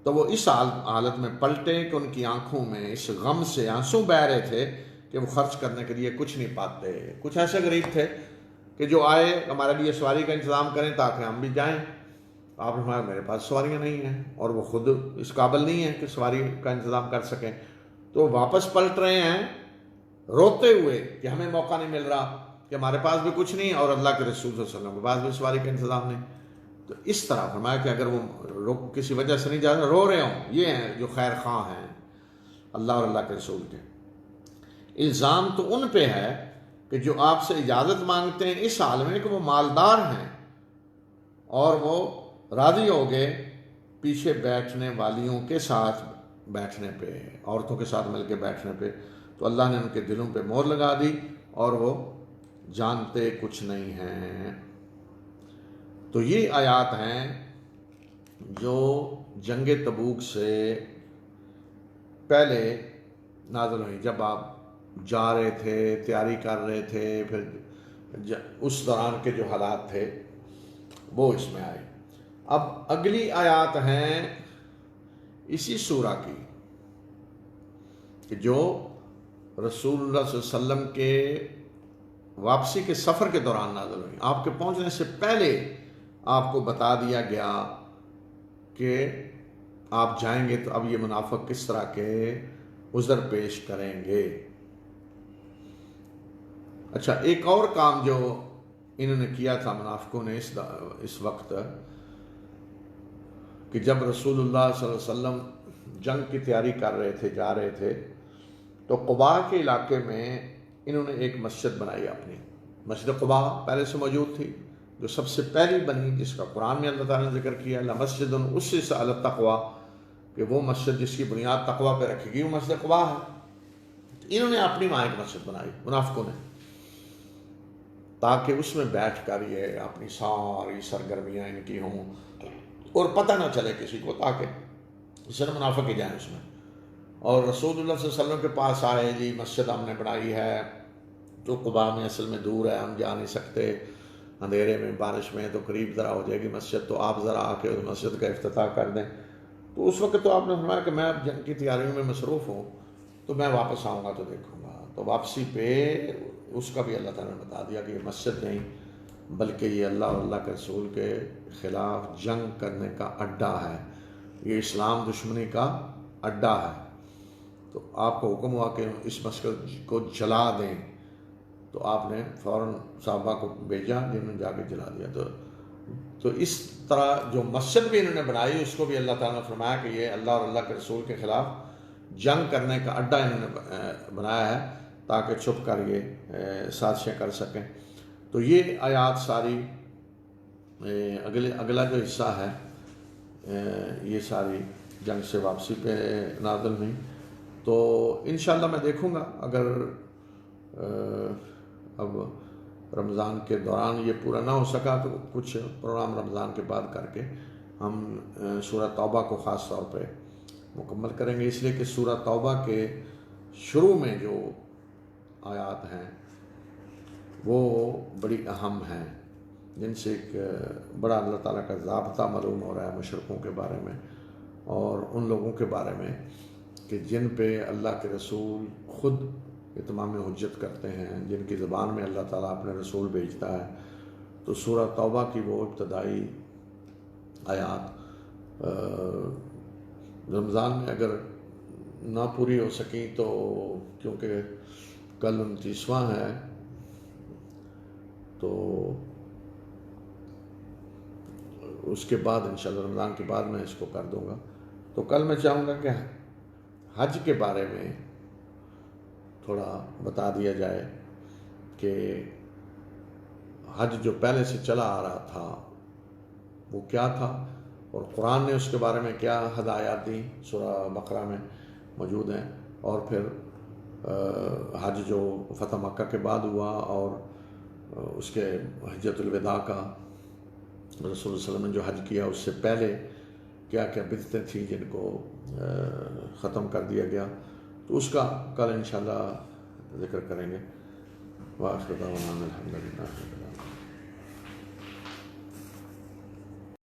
تو وہ اس حالت میں پلٹے کہ ان کی آنکھوں میں اس غم سے آنسو بہہ رہے تھے کہ وہ خرچ کرنے کے لیے کچھ نہیں پاتے۔ کچھ ایسے غریب تھے کہ جو آئے ہمارے لیے سواری کا انتظام کریں تاکہ ہم بھی جائیں، آپ نے فرمایا میرے پاس سواریاں نہیں ہیں، اور وہ خود اس قابل نہیں ہیں کہ سواری کا انتظام کر سکیں، تو واپس پلٹ رہے ہیں روتے ہوئے کہ ہمیں موقع نہیں مل رہا، کہ ہمارے پاس بھی کچھ نہیں اور اللہ کے رسول صلی اللہ علیہ وسلم کے پاس بھی سواری کا انتظام نہیں۔ تو اس طرح فرمایا کہ اگر وہ کسی وجہ سے نہیں جا رہے، رو رہے ہوں، یہ ہیں جو خیر خواہ ہیں اللہ اور اللہ کے رسول کے۔ الزام تو ان پہ ہے کہ جو آپ سے اجازت مانگتے ہیں اس حال میں کہ وہ مالدار ہیں اور وہ راضی ہو گئے پیچھے بیٹھنے والیوں کے ساتھ بیٹھنے پہ، عورتوں کے ساتھ مل کے بیٹھنے پہ، تو اللہ نے ان کے دلوں پہ مہر لگا دی اور وہ جانتے کچھ نہیں ہیں۔ تو یہ آیات ہیں جو جنگ تبوک سے پہلے نازل ہوئی، جب آپ جا رہے تھے، تیاری کر رہے تھے، پھر اس دوران کے جو حالات تھے وہ اس میں آئے۔ اب اگلی آیات ہیں اسی سورہ کی کہ جو رسول اللہ صلی اللہ علیہ وسلم کے واپسی کے سفر کے دوران نازل ہوئی۔ آپ کے پہنچنے سے پہلے آپ کو بتا دیا گیا کہ آپ جائیں گے تو اب یہ منافق کس طرح کے عذر پیش کریں گے۔ اچھا، ایک اور کام جو انہوں نے کیا تھا منافقوں نے اس وقت، کہ جب رسول اللہ صلی اللہ علیہ وسلم جنگ کی تیاری کر رہے تھے، جا رہے تھے، تو قباء کے علاقے میں انہوں نے ایک مسجد بنائی اپنی۔ مسجد قباء پہلے سے موجود تھی، جو سب سے پہلی بنی، جس کا قرآن میں اللہ تعالیٰ نے ذکر کیا، لَمَسْجِدٌ أُسِّسَ عَلَى التَّقْوَىٰ، کہ وہ مسجد جس کی بنیاد تقویٰ پہ رکھی گئی وہ مسجد قباء ہے۔ انہوں نے اپنی وہاں ایک مسجد بنائی منافقوں نے، تاکہ اس میں بیٹھ کر یہ اپنی ساری سرگرمیاں ان کی ہوں اور پتہ نہ چلے کسی کو، تاکہ اس طرح منافق ہی جائیں اس میں۔ اور رسول اللہ صلی اللہ علیہ وسلم کے پاس آئے، جی مسجد ہم نے بنائی ہے تو قباء میں اصل میں دور ہے، ہم جا نہیں سکتے، اندھیرے میں بارش میں تو قریب ذرا ہو جائے گی مسجد، تو آپ ذرا آ کے اس مسجد کا افتتاح کر دیں۔ تو اس وقت تو آپ نے فرمایا کہ میں اب جنگ کی تیاریوں میں مصروف ہوں، تو میں واپس آؤں گا تو دیکھوں گا۔ تو واپسی پہ اس کا بھی اللہ تعالیٰ نے بتا دیا کہ یہ مسجد نہیں بلکہ یہ اللہ اور اللہ کے رسول کے خلاف جنگ کرنے کا اڈا ہے، یہ اسلام دشمنی کا اڈا ہے۔ تو آپ کو حکم ہوا کہ اس مسجد کو جلا دیں، تو آپ نے فوراً صحابہ کو بھیجا جنہوں نے جا کے جلا دیا۔ تو اس طرح جو مسجد بھی انہوں نے بنائی، اس کو بھی اللہ تعالیٰ نے فرمایا کہ یہ اللہ اور اللہ کے رسول کے خلاف جنگ کرنے کا اڈا انہوں نے بنایا ہے، تاکہ چھپ کر یہ سازشیں کر سکیں۔ تو یہ آیات ساری اگلا جو حصہ ہے یہ ساری جنگ سے واپسی پہ نازل ہوئی۔ تو انشاءاللہ میں دیکھوں گا، اگر اب رمضان کے دوران یہ پورا نہ ہو سکا تو کچھ پروگرام رمضان کے بعد کر کے ہم سورہ توبہ کو خاص طور پہ مکمل کریں گے، اس لیے کہ سورہ توبہ کے شروع میں جو آیات ہیں وہ بڑی اہم ہیں، جن سے ایک بڑا اللہ تعالیٰ کا ضابطہ معلوم ہو رہا ہے مشرکوں کے بارے میں اور ان لوگوں کے بارے میں کہ جن پہ اللہ کے رسول خود اتمام حجت کرتے ہیں، جن کی زبان میں اللہ تعالیٰ اپنے رسول بھیجتا ہے۔ تو سورہ توبہ کی وہ ابتدائی آیات رمضان میں اگر نہ پوری ہو سکیں تو، کیونکہ کل 29واں ہے، تو اس کے بعد انشاءاللہ رمضان کے بعد میں اس کو کر دوں گا۔ تو کل میں چاہوں گا کہ حج کے بارے میں تھوڑا بتا دیا جائے کہ حج جو پہلے سے چلا آ رہا تھا وہ کیا تھا، اور قرآن نے اس کے بارے میں کیا ہدایات دیں، سورہ بقرہ میں موجود ہیں۔ اور پھر حج جو فتح مکہ کے بعد ہوا اور اس کے حجۃ الوداع کا رسول اللہ صلی اللہ علیہ وسلم نے جو حج کیا اس سے پہلے کیا کیا بدعتیں تھیں جن کو ختم کر دیا گیا، تو اس کا کل انشاءاللہ ذکر کریں گے۔ وآخر دعوانا الحمدللہ۔